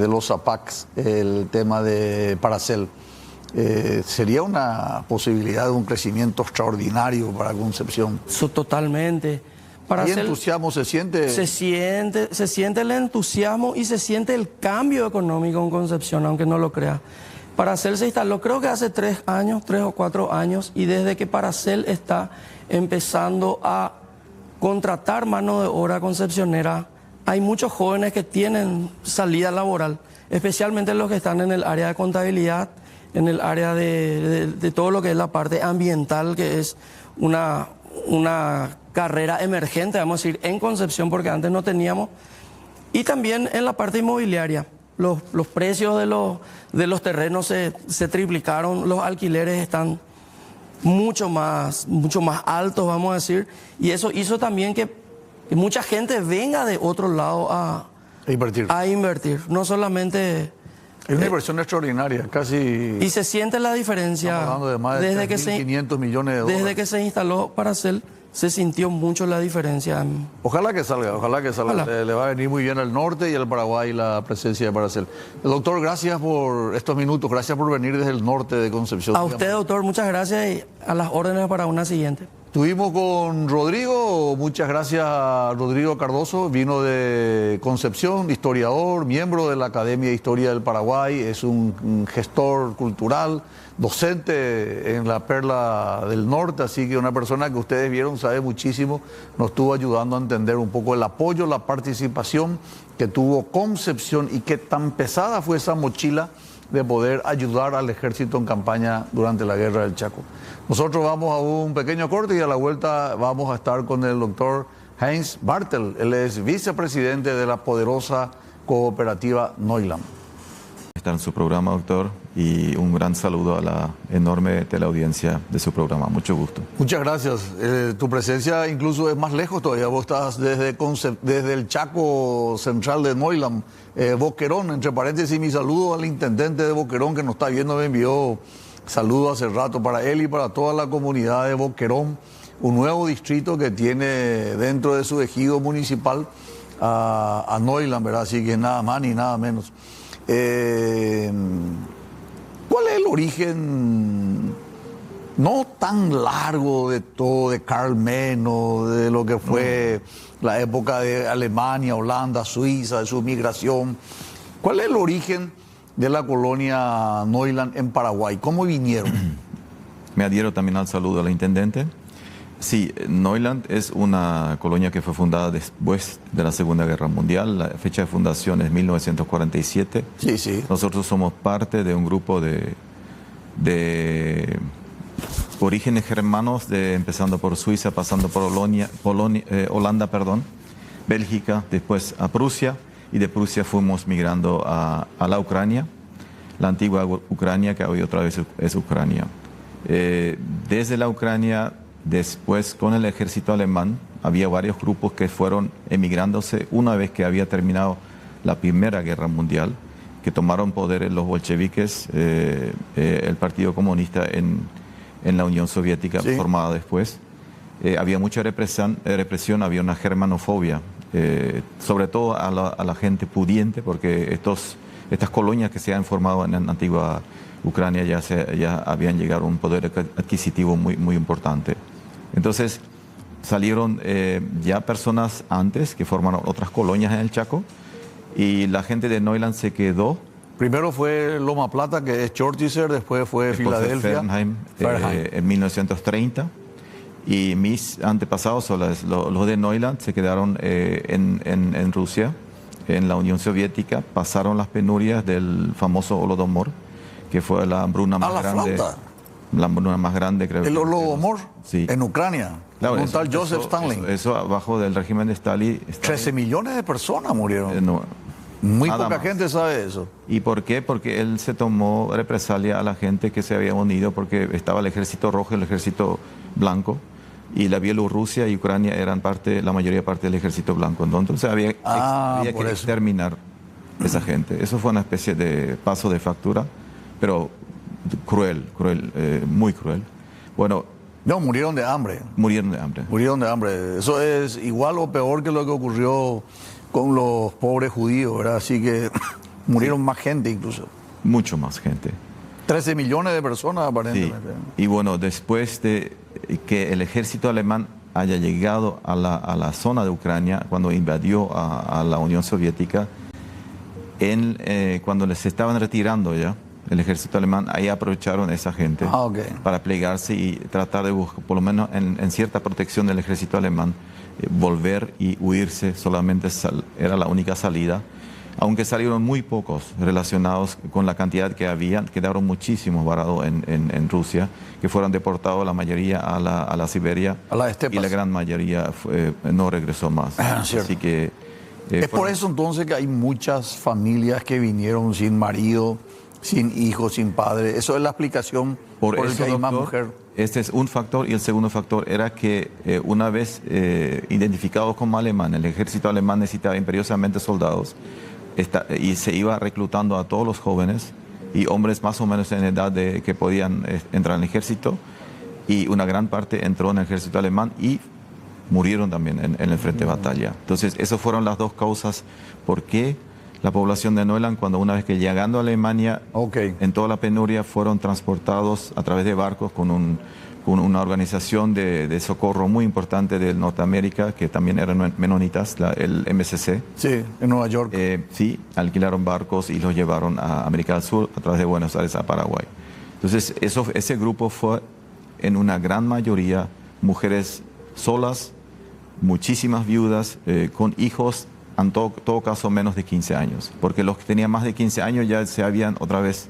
los APACs, el tema de Paracel, sería una posibilidad de un crecimiento extraordinario para Concepción. Eso totalmente. ¿Y entusiasmo se siente? Se siente el entusiasmo y se siente el cambio económico en Concepción, aunque no lo crea. Paracel se instaló, creo que hace 3 o 4 años, y desde que Paracel está empezando a contratar mano de obra concepcionera, hay muchos jóvenes que tienen salida laboral, especialmente los que están en el área de contabilidad, en el área de todo lo que es la parte ambiental, que es una carrera emergente, vamos a decir, en Concepción, porque antes no teníamos, y también en la parte inmobiliaria. los precios de los terrenos se triplicaron, los alquileres están mucho más altos, vamos a decir, y eso hizo también que mucha gente venga de otro lado a invertir. No solamente... Es una inversión extraordinaria, casi... Y se siente la diferencia. Estamos hablando de más de 3.500 millones de dólares. Desde que se instaló Paracel, se sintió mucho la diferencia. Ojalá que salga. Ojalá. Le va a venir muy bien al norte y al Paraguay la presencia de Paracel. Doctor, gracias por estos minutos, gracias por venir desde el norte de Concepción. A usted, doctor, muchas gracias y a las órdenes para una siguiente. Estuvimos con Rodrigo, muchas gracias a Rodrigo Cardoso, vino de Concepción, historiador, miembro de la Academia de Historia del Paraguay, es un gestor cultural, docente en la Perla del Norte, así que una persona que ustedes vieron sabe muchísimo, nos estuvo ayudando a entender un poco el apoyo, la participación que tuvo Concepción y qué tan pesada fue esa mochila de poder ayudar al ejército en campaña durante la Guerra del Chaco. Nosotros vamos a un pequeño corte y a la vuelta vamos a estar con el doctor Heinz Bartel. Él es vicepresidente de la poderosa cooperativa Neuland. Está en su programa, doctor, y un gran saludo a la enorme teleaudiencia de su programa. Mucho gusto. Muchas gracias. Tu presencia incluso es más lejos todavía. Vos estás desde el Chaco central de Neuland, Boquerón. Entre paréntesis, mi saludo al intendente de Boquerón que nos está viendo, me envió saludos hace rato para él y para toda la comunidad de Boquerón, un nuevo distrito que tiene dentro de su ejido municipal a Neuland, ¿verdad? Así que nada más ni nada menos. ¿Cuál es el origen no tan largo de todo, de Karl Menos, de lo que fue la época de Alemania, Holanda, Suiza, de su migración? ¿Cuál es el origen de la colonia Neuland en Paraguay? ¿Cómo vinieron? Me adhiero también al saludo al intendente. Sí, Neuland es una colonia que fue fundada después de la Segunda Guerra Mundial. La fecha de fundación es 1947. Sí, sí. Nosotros somos parte de un grupo de orígenes germanos, empezando por Suiza, pasando por Holanda, Bélgica, después a Prusia, y de Prusia fuimos migrando a la Ucrania, la antigua Ucrania, que hoy otra vez es Ucrania. Desde la Ucrania, después con el ejército alemán, había varios grupos que fueron emigrándose una vez que había terminado la Primera Guerra Mundial, que tomaron poder los bolcheviques, el Partido Comunista en la Unión Soviética, sí, formada después. Había mucha represión, había una germanofobia, sobre todo a la gente pudiente, porque estas colonias que se han formado en la antigua Ucrania ya habían llegado a un poder adquisitivo muy, muy importante. Entonces salieron ya personas antes que formaron otras colonias en el Chaco, y la gente de Neuland se quedó. Primero fue Loma Plata, que es Chortizer, después fue Filadelfia. Fernheim. En 1930. Y mis antepasados, los de Neuland, se quedaron en Rusia, en la Unión Soviética, pasaron las penurias del famoso Holodomor, que fue la hambruna más grande. La hambruna más grande, creo. ¿El Holodomor? Sí. En Ucrania. Claro, un tal Joseph Stalin. Eso abajo del régimen de Stalin. 13 millones de personas murieron. No, muy poca gente sabe eso. ¿Y por qué? Porque él se tomó represalia a la gente que se había unido, porque estaba el ejército rojo y el ejército blanco, y la Bielorrusia y Ucrania eran la mayoría parte del ejército blanco. Entonces había que exterminar esa gente. Eso fue una especie de paso de factura, pero cruel, muy cruel. Bueno. No, murieron de hambre. Murieron de hambre. Murieron de hambre. Eso es igual o peor que lo que ocurrió con los pobres judíos, ¿verdad? Así que murieron más gente incluso. Mucho más gente. 13 millones de personas aparentemente. Sí. Y bueno, después de que el ejército alemán haya llegado a la zona de Ucrania, cuando invadió a la Unión Soviética, cuando les estaban retirando ya, el ejército alemán, ahí aprovecharon a esa gente para plegarse y tratar de buscar, por lo menos en cierta protección del ejército alemán, volver y huirse. Solamente era la única salida. Aunque salieron muy pocos relacionados con la cantidad que habían, quedaron muchísimos varados en Rusia, que fueron deportados la mayoría a la Siberia, a las estepas, y la gran mayoría no regresó más. Así que Es por eso entonces que hay muchas familias que vinieron sin marido, sin hijos, sin padre. Eso es la explicación por el que hay más mujer. Este es un factor, y el segundo factor era que una vez identificados como alemanes, el ejército alemán necesitaba imperiosamente soldados y se iba reclutando a todos los jóvenes y hombres más o menos en edad de que podían entrar en el ejército, y una gran parte entró en el ejército alemán y murieron también en el frente de batalla. Entonces, esas fueron las dos causas por qué la población de Neuland, cuando una vez que llegando a Alemania, en toda la penuria, fueron transportados a través de barcos con una organización de socorro muy importante de Norteamérica, que también eran menonitas, el MSC. Sí, en Nueva York. Sí, alquilaron barcos y los llevaron a América del Sur, a través de Buenos Aires a Paraguay. Entonces, ese grupo fue en una gran mayoría mujeres solas, muchísimas viudas, con hijos, en todo caso menos de 15 años, porque los que tenían más de 15 años ya se habían otra vez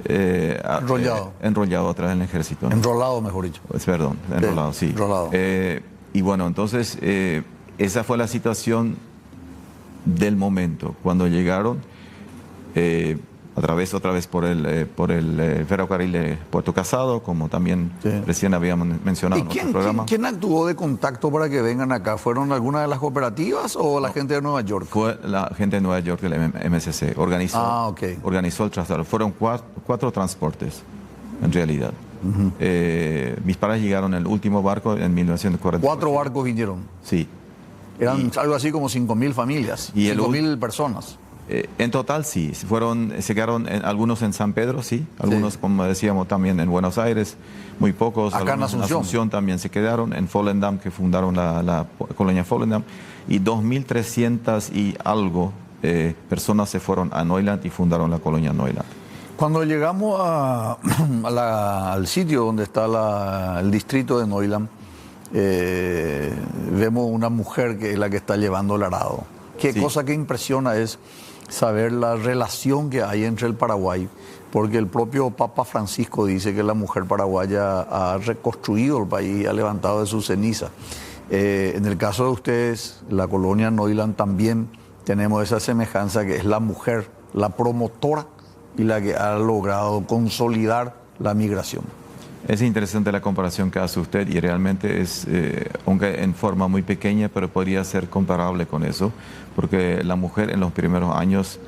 enrollado otra vez en el ejército, ¿no? Enrolado, mejor dicho. Perdón, enrolado, sí. Enrolado. Y bueno, entonces esa fue la situación del momento, cuando llegaron otra vez por el ferrocarril de Puerto Casado, como también recién habíamos mencionado en otro programa. ¿Quién actuó de contacto para que vengan acá? ¿Fueron algunas de las cooperativas o la gente de Nueva York? Fue la gente de Nueva York, del MSC, organizó el traslado. Fueron cuatro transportes, en realidad. Mis padres llegaron en el último barco en 1940. 4 barcos vinieron. Sí. Eran algo así como 5.000 familias, 5.000 personas. En total sí, se quedaron algunos en San Pedro, sí, algunos como decíamos también en Buenos Aires, muy pocos, acá en Asunción también se quedaron, en Volendam, que fundaron la colonia Volendam, y 2.300 y algo personas se fueron a Neuland y fundaron la colonia Neuland. Cuando llegamos al sitio donde está el distrito de Neuland, vemos una mujer que es la que está llevando el arado. Qué cosa que impresiona es saber la relación que hay entre el Paraguay, porque el propio Papa Francisco dice que la mujer paraguaya ha reconstruido el país, ha levantado de sus cenizas. En el caso de ustedes, la colonia Neuland, también tenemos esa semejanza, que es la mujer, la promotora y la que ha logrado consolidar la migración. Es interesante la comparación que hace usted, y realmente es, aunque en forma muy pequeña, pero podría ser comparable con eso, porque la mujer en los primeros años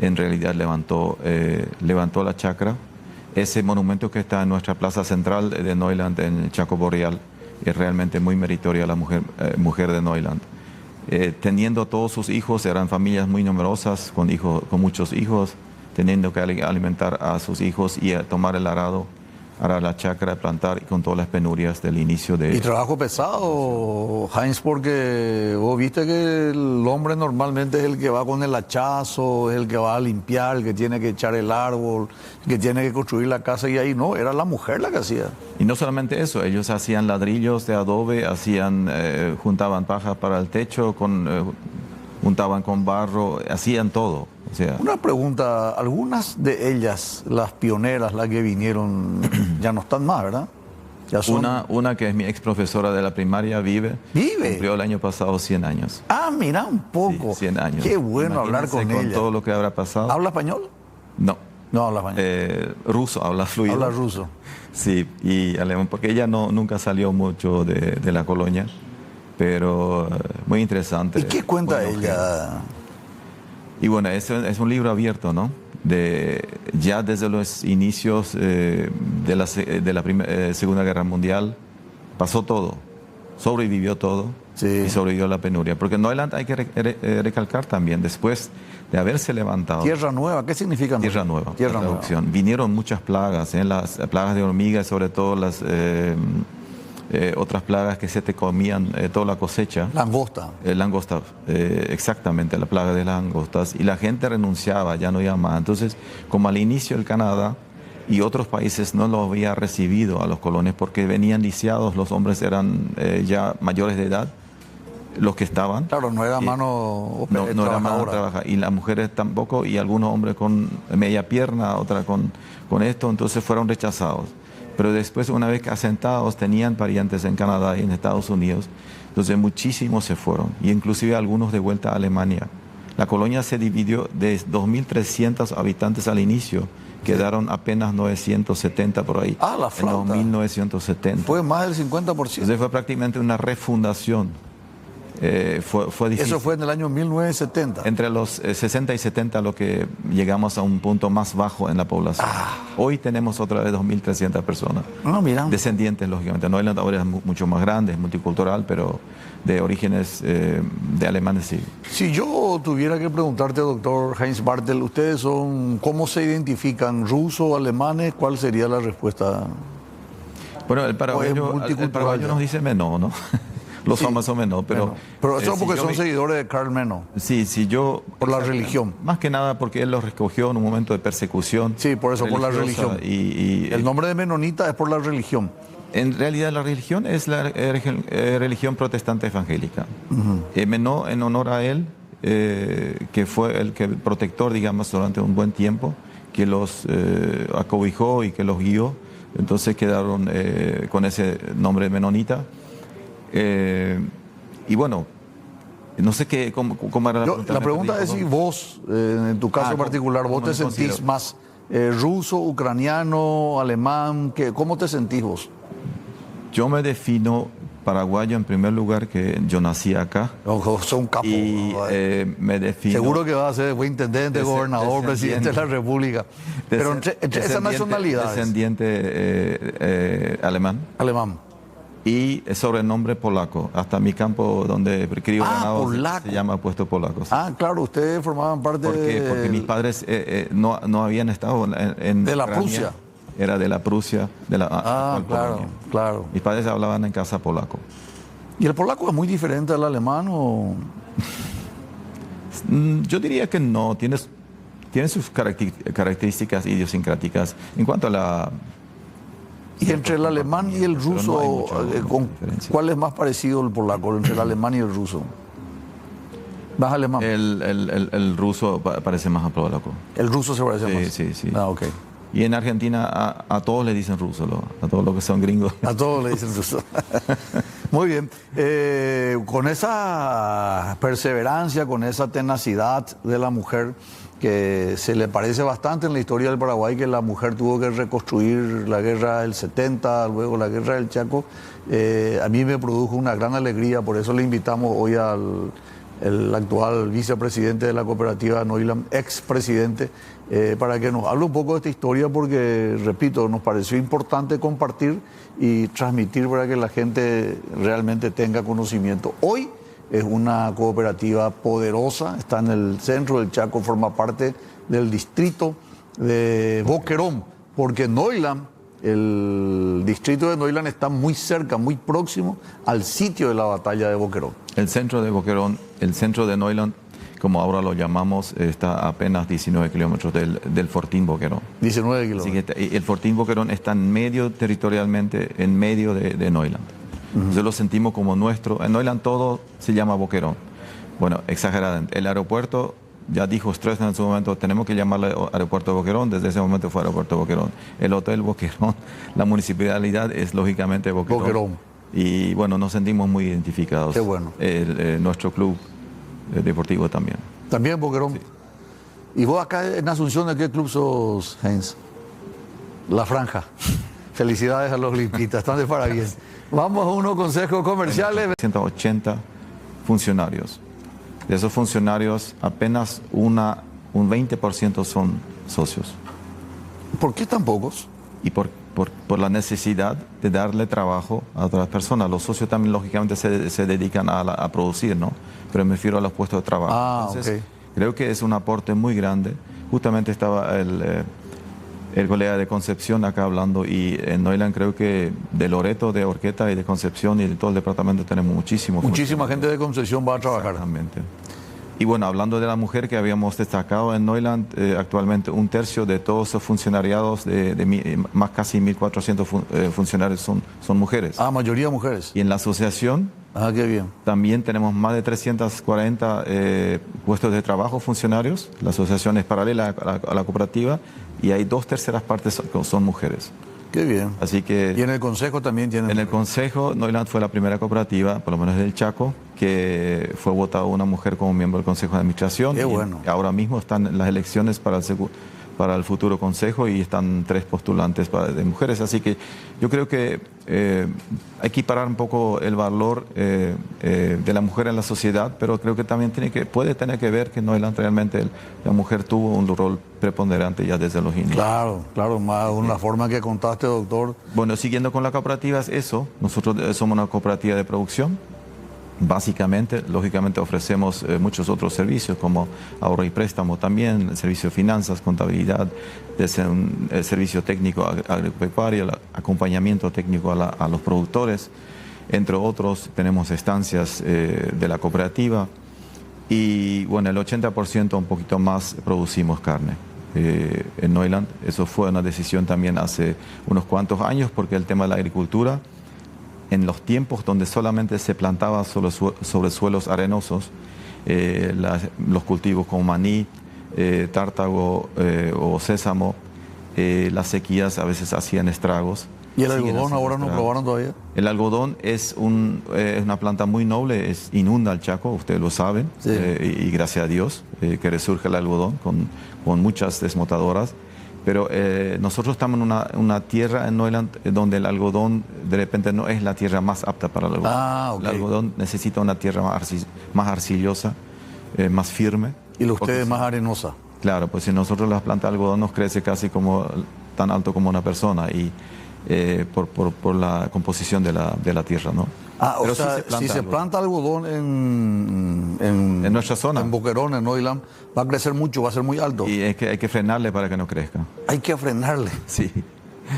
en realidad levantó la chacra. Ese monumento que está en nuestra plaza central de Neuland, en el Chaco Boreal, es realmente muy meritoria la mujer de Neuland. Teniendo todos sus hijos, eran familias muy numerosas, con muchos hijos, teniendo que alimentar a sus hijos y tomar el arado, arar la chacra, plantar, y con todas las penurias del inicio de... Y trabajo pesado, Heinz, porque vos viste que el hombre normalmente es el que va con el hachazo, es el que va a limpiar, el que tiene que echar el árbol, el que tiene que construir la casa, y ahí no, era la mujer la que hacía. Y no solamente eso, ellos hacían ladrillos de adobe, juntaban paja para el techo, juntaban con barro, hacían todo. O sea, una pregunta, algunas de ellas, las pioneras, las que vinieron, ya no están más, ¿verdad? Ya son... una que es mi ex profesora de la primaria, vive. Cumplió el año pasado 100 años. Ah, mira un poco. Sí, 100 años. Qué bueno hablar con ella. Con todo lo que habrá pasado. ¿Habla español? No. No habla español. Ruso, habla fluido. Habla ruso. Sí, y alemán, porque ella nunca salió mucho de la colonia, pero muy interesante. ¿Y qué cuenta ella? Y bueno, es un libro abierto, ¿no? Ya desde los inicios de la Segunda Guerra Mundial pasó todo, sobrevivió todo, y sobrevivió la penuria. Porque Neuland, hay que recalcar también, después de haberse levantado... Tierra Nueva, ¿qué significa? Tierra Nueva. Tierra Nueva. Vinieron muchas plagas, las plagas de hormigas, sobre todo las... otras plagas que se te comían toda la cosecha. Langosta. Langosta, exactamente, la plaga de langostas. Y la gente renunciaba, ya no iba más. Entonces, como al inicio el Canadá y otros países no lo había recibido a los colones porque venían lisiados, los hombres eran ya mayores de edad, los que estaban. Claro, no era mano no era mano de trabajar. Y las mujeres tampoco, y algunos hombres con media pierna, otra con esto, entonces fueron rechazados. Pero después, una vez que asentados, tenían parientes en Canadá y en Estados Unidos. Entonces muchísimos se fueron, y inclusive algunos de vuelta a Alemania. La colonia se dividió de 2.300 habitantes al inicio, quedaron apenas 970 por ahí. Ah, la en flauta. 1970. Fue más del 50%. Entonces fue prácticamente una refundación. Fue difícil. Eso fue en el año 1970. Entre los 60 y 70 lo que llegamos a un punto más bajo en la población. Hoy tenemos otra vez 2.300 personas. No, mira. Descendientes, lógicamente. Neuland ahora es mucho más grande, es multicultural, pero de orígenes de alemanes, sí. Si yo tuviera que preguntarte, doctor Heinz Bartel, ¿ustedes son, cómo se identifican? ¿Rusos, alemanes? ¿Cuál sería la respuesta? Bueno, el paraguayo nos dice Menó, ¿no? Los famosos Menó, pero eso si porque yo son seguidores de Karl Menó. Sí, si yo... Por la religión. Más que nada porque él los recogió en un momento de persecución. Sí, por eso, por la religión. Y el nombre de menonita es por la religión. En realidad la religión es la religión protestante evangélica. Menó, en honor a él, que fue el protector, digamos, durante un buen tiempo, que los acobijó y que los guió, entonces quedaron con ese nombre menonita. Y bueno, no sé cómo era la pregunta. La pregunta es si vos, en tu caso particular, vos te sentís más ruso, ucraniano, alemán, ¿cómo te sentís vos? Yo me defino paraguayo en primer lugar, que yo nací acá. Sos un capo. Y me defino... Seguro que vas a ser intendente, gobernador, presidente de la República. Pero entre esas nacionalidades. Descendiente alemán. Alemán. Y sobrenombre polaco. Hasta mi campo donde crío ganado se llama puesto polaco. ¿Sí? Ah, claro, ustedes formaban parte porque mis padres no habían estado en de la Ucrania. Prusia. Era de la Prusia. Claro, claro. Mis padres hablaban en casa polaco. ¿Y el polaco es muy diferente al alemán o...? Yo diría que no. Tiene sus características idiosincráticas. En cuanto a la... Y entre el alemán y el ruso, ¿cuál es más parecido el polaco, entre el alemán y el ruso? ¿Más alemán? El ruso parece más a polaco. ¿El ruso se parece más? Sí. Ah, ok. Y en Argentina a todos le dicen ruso, a todos los que son gringos. A todos le dicen ruso. Muy bien. Con esa perseverancia, con esa tenacidad de la mujer, que se le parece bastante en la historia del Paraguay, que la mujer tuvo que reconstruir la guerra del 70, luego la guerra del Chaco, a mí me produjo una gran alegría. Por eso le invitamos hoy al actual vicepresidente de la cooperativa Neuland, expresidente, para que nos hable un poco de esta historia, porque, repito, nos pareció importante compartir y transmitir para que la gente realmente tenga conocimiento. Hoy es una cooperativa poderosa, está en el centro del Chaco, forma parte del distrito de Boquerón, porque Neuland, el distrito de Neuland está muy cerca, muy próximo al sitio de la batalla de Boquerón. El centro de Boquerón, el centro de Neuland, como ahora lo llamamos, está a apenas 19 kilómetros del Fortín Boquerón. 19 kilómetros. Así que el Fortín Boquerón está en medio, territorialmente, en medio de Neuland. Entonces lo sentimos como nuestro. En Neuland todo se llama Boquerón. Bueno, exageradamente. El aeropuerto, ya dijo Stroessner en su momento, tenemos que llamarle aeropuerto de Boquerón. Desde ese momento fue aeropuerto de Boquerón. El hotel Boquerón, la municipalidad es lógicamente Boquerón. Y bueno, nos sentimos muy identificados. Qué bueno. Nuestro club deportivo también. También Boquerón. Sí. ¿Y vos acá en Asunción de qué club sos, Heinz? La Franja. Felicidades a los limpitas, están de parabienes. Vamos a unos consejos comerciales. 180 funcionarios. De esos funcionarios, apenas un 20% son socios. ¿Por qué tan pocos? Y por la necesidad de darle trabajo a otras personas. Los socios también, lógicamente, se dedican a producir, ¿no? Pero me refiero a los puestos de trabajo. Entonces, creo que es un aporte muy grande. Justamente estaba el colega de Concepción acá hablando, y en Neuland creo que de Loreto, de Orqueta y de Concepción y de todo el departamento tenemos muchísima gente de Concepción va a trabajar. Exactamente. Y bueno, hablando de la mujer que habíamos destacado en Neuland, actualmente 1/3 de todos los funcionariados, más casi 1.400 funcionarios son mujeres. Ah, mayoría mujeres. Y en la asociación qué bien. También tenemos más de 340 puestos de trabajo funcionarios. La asociación es paralela a la cooperativa y hay 2/3 partes son mujeres. Qué bien. Así que... Y en el consejo también tienen... En el consejo, Neuland fue la primera cooperativa, por lo menos del Chaco, que fue votada una mujer como miembro del consejo de administración. Qué bueno. Y ahora mismo están las elecciones para el futuro consejo y están 3 postulantes de mujeres. Así que yo creo que hay que equiparar un poco el valor de la mujer en la sociedad, pero creo que también puede tener que ver que Neuland realmente la mujer tuvo un rol preponderante ya desde los inicios. Claro, más una forma que contaste, doctor. Bueno, siguiendo con la cooperativa es eso. Nosotros somos una cooperativa de producción. Básicamente, lógicamente ofrecemos muchos otros servicios como ahorro y préstamo también, servicio de finanzas, contabilidad, servicio técnico agropecuario, acompañamiento técnico a los productores, entre otros. Tenemos estancias de la cooperativa y bueno, el 80% un poquito más producimos carne. En Neuland, eso fue una decisión también hace unos cuantos años porque el tema de la agricultura, en los tiempos donde solamente se plantaba sobre suelos arenosos, los cultivos como maní, tártago o sésamo, las sequías a veces hacían estragos. ¿Y el algodón ahora no probaron todavía? El algodón es una planta muy noble, inunda el Chaco, ustedes lo saben, sí. Y gracias a Dios que resurge el algodón con muchas desmotadoras. Pero nosotros estamos en una tierra en Neuland donde el algodón de repente no es la tierra más apta para el algodón. Okay. El algodón necesita una tierra más arcillosa, más firme. ¿Y la usted es más arenosa? Claro, pues si nosotros la planta de algodón nos crece casi tan alto como una persona y por la composición de la tierra, ¿no? Pero o sea, si se planta algodón en nuestra zona, en Boquerón, en Neuland, va a crecer mucho, va a ser muy alto. Y es que hay que frenarle para que no crezca. Hay que frenarle. Sí.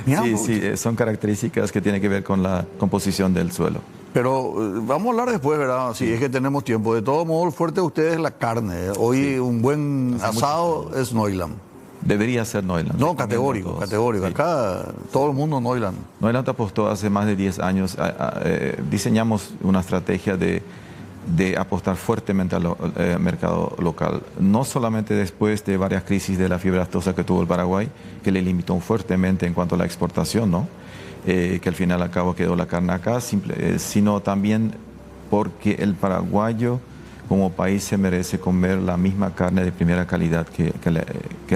Mira, sí, son características que tienen que ver con la composición del suelo. Pero vamos a hablar después, ¿verdad? Si es que tenemos tiempo. De todo modo, el fuerte de ustedes es la carne. Hoy un buen asado es Neuland. Debería ser Neuland. No, categórico. Sí. Acá todo el mundo Neuland. Neuland apostó hace más de 10 años. Diseñamos una estrategia de apostar fuertemente al mercado local. No solamente después de varias crisis de la fiebre aftosa que tuvo el Paraguay, que le limitó fuertemente en cuanto a la exportación, ¿no? Que al final al cabo quedó la carne acá, sino también porque el paraguayo como país se merece comer la misma carne de primera calidad que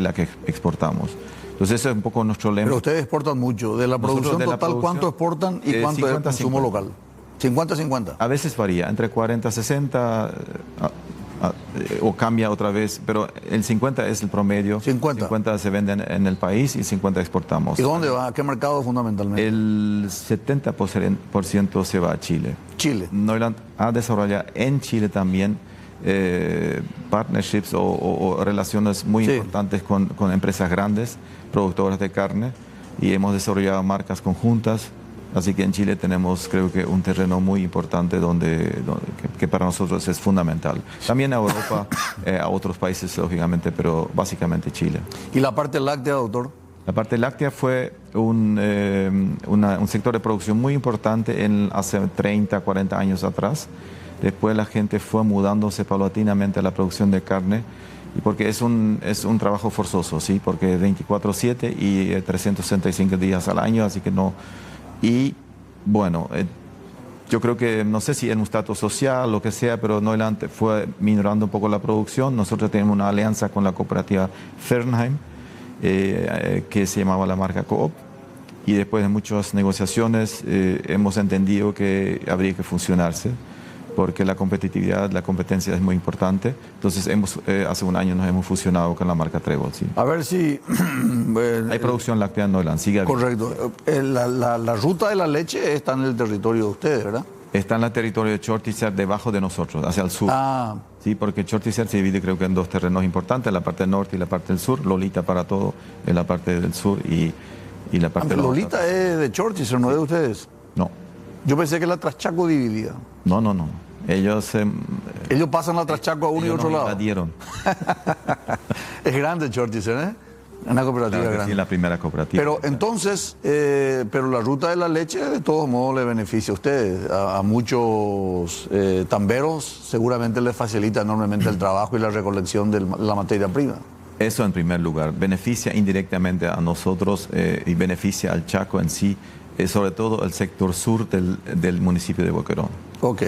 la que exportamos. Entonces ese es un poco nuestro lema. Pero ustedes exportan mucho. De la producción total, ¿cuánto exportan y cuánto es el consumo local? 50-50. A veces varía, entre 40-60 o cambia otra vez, pero el 50 es el promedio. 50 se venden en el país y 50 exportamos. ¿Y dónde va? ¿A qué mercado fundamentalmente? El 70% se va a Chile. Chile. Neuland ha desarrollado en Chile también partnerships o relaciones muy importantes con empresas grandes, productoras de carne, y hemos desarrollado marcas conjuntas. Así que en Chile tenemos, creo que, un terreno muy importante que para nosotros es fundamental. También a Europa, a otros países, lógicamente, pero básicamente Chile. ¿Y la parte láctea, doctor? La parte láctea fue un sector de producción muy importante hace 30, 40 años atrás. Después la gente fue mudándose paulatinamente a la producción de carne, y porque es un trabajo forzoso, ¿sí? Porque 24/7 y 365 días al año, así que no... Y bueno, yo creo que, no sé si en un estatus social, lo que sea, pero Neuland fue minorando un poco la producción. Nosotros tenemos una alianza con la cooperativa Fernheim, que se llamaba la marca Coop, y después de muchas negociaciones hemos entendido que habría que fusionarse, porque la competitividad, la competencia es muy importante. Entonces hace un año nos hemos fusionado con la marca Trébol. ¿Sí? A ver si... hay producción láctea en Neuland, sigue habiendo. Correcto. La ruta de la leche está en el territorio de ustedes, ¿verdad? Está en el territorio de Chortizar, debajo de nosotros, hacia el sur. Sí, porque Chortizar se divide, creo que, en 2 terrenos importantes, la parte norte y la parte del sur. Lolita para todo en la parte del sur y la parte del norte. Lolita es de Chortizar, ¿no es de ustedes? No. Yo pensé que la Traschaco dividía. No. Ellos pasan la Traschaco a uno y otro lado. Invadieron. Es grande Chortizar, ¿eh? Una cooperativa grande. Sí, la primera cooperativa. Pero entonces, pero la ruta de la leche de todos modos le beneficia a ustedes. A muchos tamberos seguramente les facilita enormemente el trabajo y la recolección de la materia prima. Eso en primer lugar. Beneficia indirectamente a nosotros y beneficia al Chaco en sí, sobre todo el sector sur del municipio de Boquerón. Ok.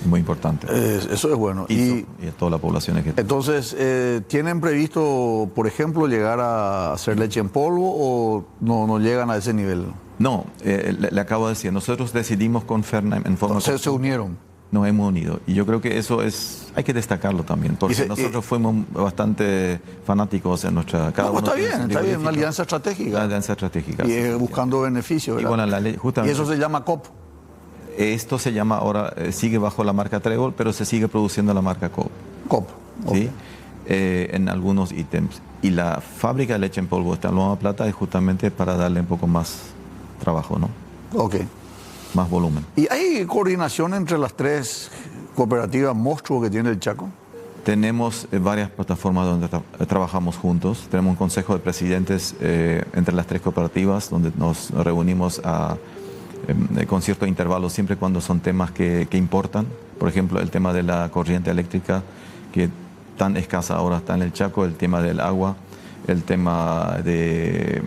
Muy importante. Eso es bueno. Y a toda la población que... Entonces, ¿tienen previsto, por ejemplo, llegar a hacer leche en polvo o no llegan a ese nivel? No, le acabo de decir, nosotros decidimos con Fernheim en forma... Entonces se unieron. Nos hemos unido. Y yo creo que eso hay que destacarlo también, porque nosotros fuimos bastante fanáticos en nuestra... Está bien, una alianza estratégica. Una alianza estratégica. Y buscando beneficios. Y bueno, la ley, justamente, y eso se llama COP. Esto se llama ahora, sigue bajo la marca Trébol, pero se sigue produciendo la marca COP. COP. ¿Sí? En algunos ítems. Y la fábrica de leche en polvo está en Loma Plata es justamente para darle un poco más trabajo, ¿no? Ok. Más volumen. ¿Y hay coordinación entre las 3 cooperativas monstruos que tiene el Chaco? Tenemos varias plataformas donde trabajamos juntos. Tenemos un consejo de presidentes entre las 3 cooperativas donde nos reunimos con cierto intervalo siempre cuando son temas que importan. Por ejemplo, el tema de la corriente eléctrica, que tan escasa ahora está en el Chaco, el tema del agua, el tema de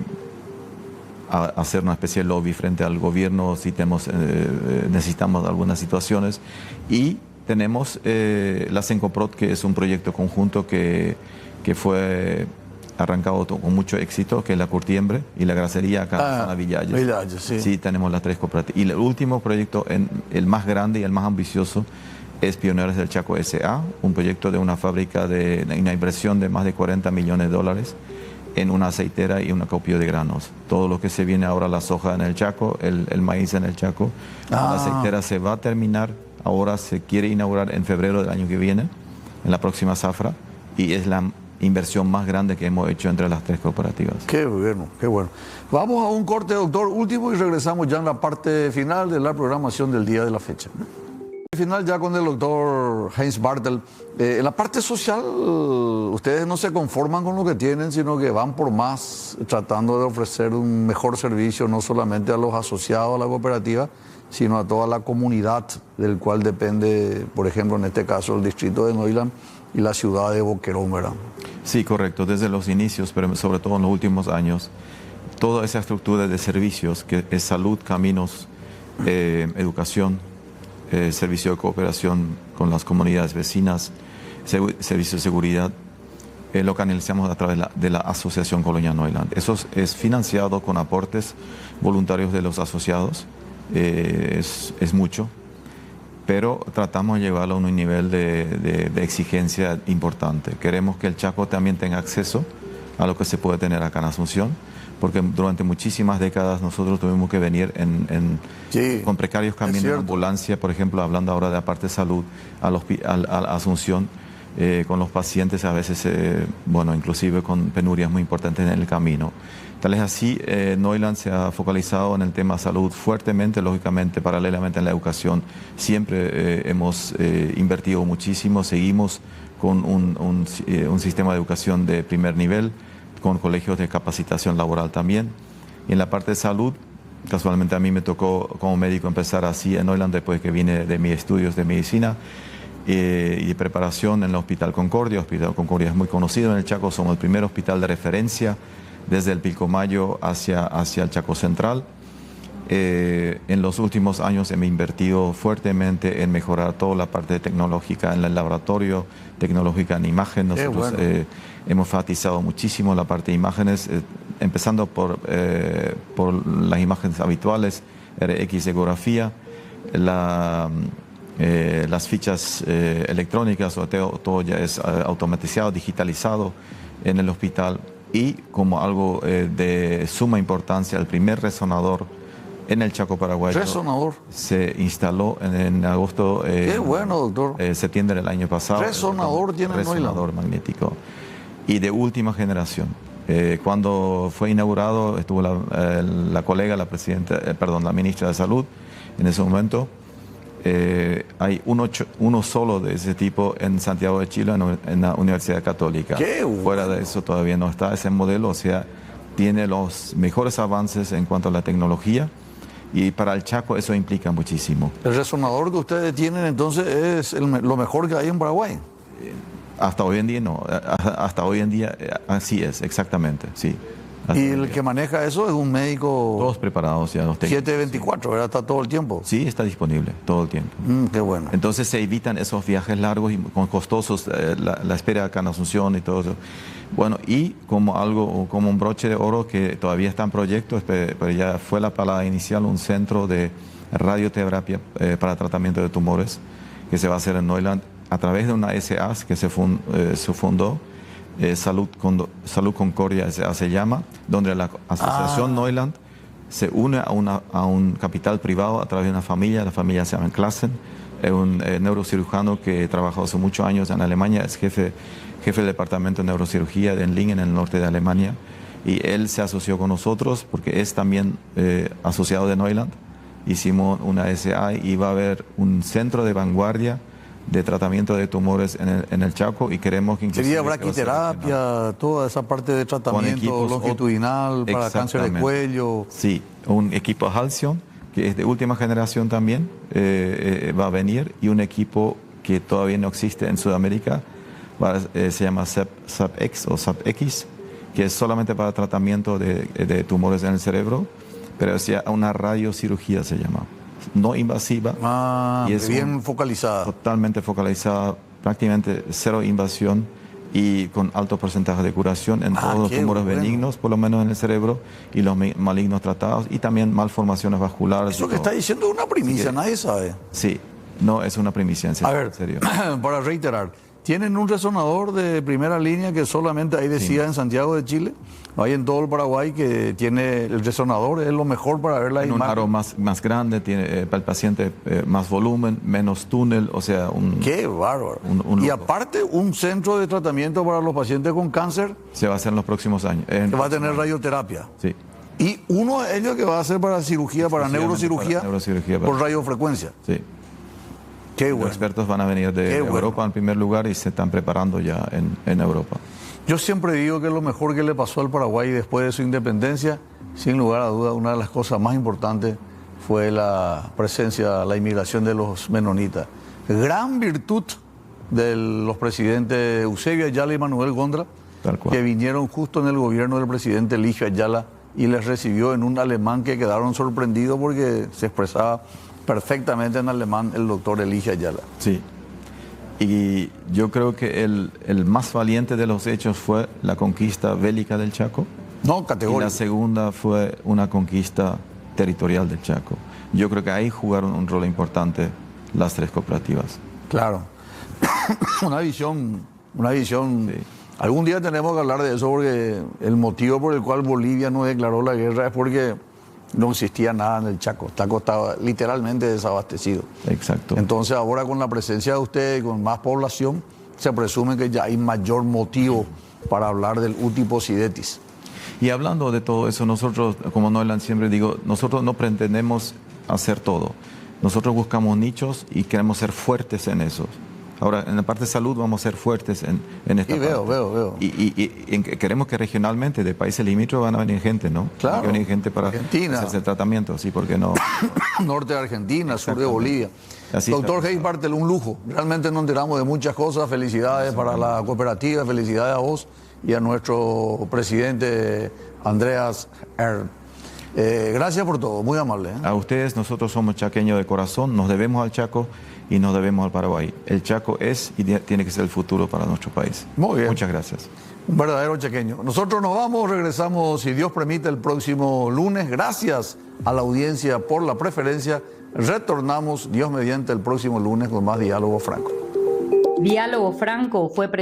hacer una especie de lobby frente al gobierno si necesitamos algunas situaciones. Y tenemos la Sencoprod, que es un proyecto conjunto que fue arrancado con mucho éxito, que es la curtiembre y la grasería acá en Villalles. Sí, tenemos las 3 cooperativas. Y el último proyecto, el más grande y el más ambicioso, es Pioneros del Chaco S.A., un proyecto de una fábrica de una inversión de más de $40 millones en una aceitera y un acopio de granos. Todo lo que se viene ahora, la soja en el Chaco, el maíz en el Chaco, la aceitera se va a terminar, ahora se quiere inaugurar en febrero del año que viene, en la próxima zafra, y es la inversión más grande que hemos hecho entre las 3 cooperativas. Qué bueno, qué bueno. Vamos a un corte, doctor, último, y regresamos ya en la parte final de la programación del día de la fecha. Final ya con el doctor Heinz Bartel. En la parte social, ustedes no se conforman con lo que tienen, sino que van por más, tratando de ofrecer un mejor servicio, no solamente a los asociados a la cooperativa, sino a toda la comunidad del cual depende, por ejemplo, en este caso, el distrito de Neuland y la ciudad de Boquerón, ¿verdad? Sí, correcto. Desde los inicios, pero sobre todo en los últimos años, toda esa estructura de servicios, que es salud, caminos, educación, servicio de cooperación con las comunidades vecinas, servicio de seguridad, lo canalizamos a través de la Asociación Colonia Neuland. Eso es financiado con aportes voluntarios de los asociados, es mucho, pero tratamos de llevarlo a un nivel de exigencia importante. Queremos que el Chaco también tenga acceso a lo que se puede tener acá en Asunción, porque durante muchísimas décadas nosotros tuvimos que venir con precarios caminos de ambulancia, por ejemplo, hablando ahora de la parte de salud, a Asunción, con los pacientes a veces, inclusive con penurias muy importantes en el camino. Tal es así, Neuland se ha focalizado en el tema salud fuertemente, lógicamente, paralelamente en la educación. Siempre hemos invertido muchísimo, seguimos con un sistema de educación de primer nivel, con colegios de capacitación laboral también. Y en la parte de salud, casualmente a mí me tocó como médico empezar así en Neuland después que vine de mis estudios de medicina y de preparación en el Hospital Concordia. El Hospital Concordia es muy conocido en el Chaco, somos el primer hospital de referencia desde el Pilcomayo hacia el Chaco Central. En los últimos años hemos invertido fuertemente en mejorar toda la parte tecnológica en el laboratorio, tecnológica en imagen. Nosotros hemos enfatizado muchísimo la parte de imágenes, empezando por las imágenes habituales, RX ecografía, las fichas electrónicas, todo ya es automatizado, digitalizado en el hospital, y como algo de suma importancia, el primer resonador en el Chaco paraguayo. Resonador. Se instaló en agosto. Qué bueno, doctor. Septiembre del añño pasado. Resonador tiene resonador magnético. Y de última generación. Cuando fue inaugurado, estuvo la colega, la ministra de Salud en ese momento. Hay uno solo de ese tipo en Santiago de Chile, en la Universidad Católica. Qué bueno. Fuera de eso todavía no está ese modelo, o sea, tiene los mejores avances en cuanto a la tecnología. Y para el Chaco eso implica muchísimo. El resonador que ustedes tienen entonces es lo mejor que hay en Paraguay. Hasta hoy en día no, hasta hoy en día así es, exactamente, sí. Y el que maneja eso es un médico... Todos preparados ya, los técnicos. 7/24, ¿verdad? Está todo el tiempo. Sí, está disponible todo el tiempo. Qué bueno. Entonces se evitan esos viajes largos y costosos, la espera acá en Asunción y todo eso. Bueno, y como algo, como un broche de oro que todavía está en proyecto, pero ya fue la palabra inicial, un centro de radioterapia para tratamiento de tumores que se va a hacer en Neuland a través de una SAS que se fundó. Salud Concordia se llama, donde la asociación Neuland se une a un capital privado a través de una familia. La familia se llama Klassen, es un neurocirujano que trabajó hace muchos años en Alemania, es jefe del departamento de neurocirugía de Lingen, en el norte de Alemania, y él se asoció con nosotros porque es también asociado de Neuland. Hicimos una SA y va a haber un centro de vanguardia de tratamiento de tumores en el Chaco, y queremos que inclusive... Sería braquiterapia, toda esa parte de tratamiento longitudinal para cáncer de cuello. Sí, un equipo Halcyon, que es de última generación también, va a venir, y un equipo que todavía no existe en Sudamérica, se llama SAPX o SAPX, que es solamente para tratamiento de tumores en el cerebro, pero es ya una radiocirugía se llama. No invasiva, y es bien focalizada. Totalmente focalizada, prácticamente cero invasión y con alto porcentaje de curación en todos los tumores benignos, por lo menos en el cerebro, y los malignos tratados, y también malformaciones vasculares. Eso que está diciendo es una primicia, nadie sabe. Sí, no es una primicia, en serio. A ver, en serio. Para reiterar, tienen un resonador de primera línea que solamente ahí decía en Santiago de Chile. No hay en todo el Paraguay, que tiene el resonador, es lo mejor para ver la imagen. Un aro más grande, tiene para el paciente más volumen, menos túnel, o sea, ¡qué bárbaro! Y aparte, un centro de tratamiento para los pacientes con cáncer. Se va a hacer en los próximos años. Que va a tener radioterapia. Sí. Y uno de ellos que va a hacer para cirugía, para neurocirugía, por radiofrecuencia. Sí. Qué bueno. Los expertos van a venir de Europa en primer lugar y se están preparando ya en Europa. Yo siempre digo que lo mejor que le pasó al Paraguay después de su independencia, sin lugar a duda, una de las cosas más importantes fue la presencia, la inmigración de los menonitas. Gran virtud de los presidentes Eusebio Ayala y Manuel Gondra, que vinieron justo en el gobierno del presidente Eligio Ayala y les recibió en un alemán que quedaron sorprendidos porque se expresaba perfectamente en alemán el doctor Eligio Ayala. Sí. Y yo creo que el más valiente de los hechos fue la conquista bélica del Chaco. No, categórico. Y la segunda fue una conquista territorial del Chaco. Yo creo que ahí jugaron un rol importante las tres cooperativas. Claro. Una visión. Sí. Algún día tenemos que hablar de eso, porque el motivo por el cual Bolivia no declaró la guerra es porque no existía nada en el Chaco. El Chaco estaba literalmente desabastecido. Exacto. Entonces ahora, con la presencia de ustedes y con más población, se presume que ya hay mayor motivo para hablar del uti possidetis. Y hablando de todo eso, nosotros, como Neuland siempre digo, nosotros no pretendemos hacer todo. Nosotros buscamos nichos y queremos ser fuertes en esos. Ahora, en la parte de salud vamos a ser fuertes en esta parte. Veo. Y queremos que regionalmente, de países limítrofes, van a venir gente, ¿no? Claro. Van a venir gente para Argentina, hacerse el tratamiento, sí, ¿por qué no? Norte de Argentina, sur de Bolivia. Así Doctor Geis Bartel, un lujo. Realmente nos enteramos de muchas cosas. Felicidades para la cooperativa, felicidades a vos y a nuestro presidente Andreas Ernst. Gracias por todo, muy amable. A ustedes, nosotros somos chaqueños de corazón, nos debemos al Chaco y nos debemos al Paraguay. El Chaco es y tiene que ser el futuro para nuestro país. Muy bien. Muchas gracias. Un verdadero chaqueño. Nosotros nos vamos, regresamos, si Dios permite, el próximo lunes. Gracias a la audiencia por la preferencia. Retornamos, Dios mediante, el próximo lunes con más Diálogo Franco. Diálogo Franco fue presentado.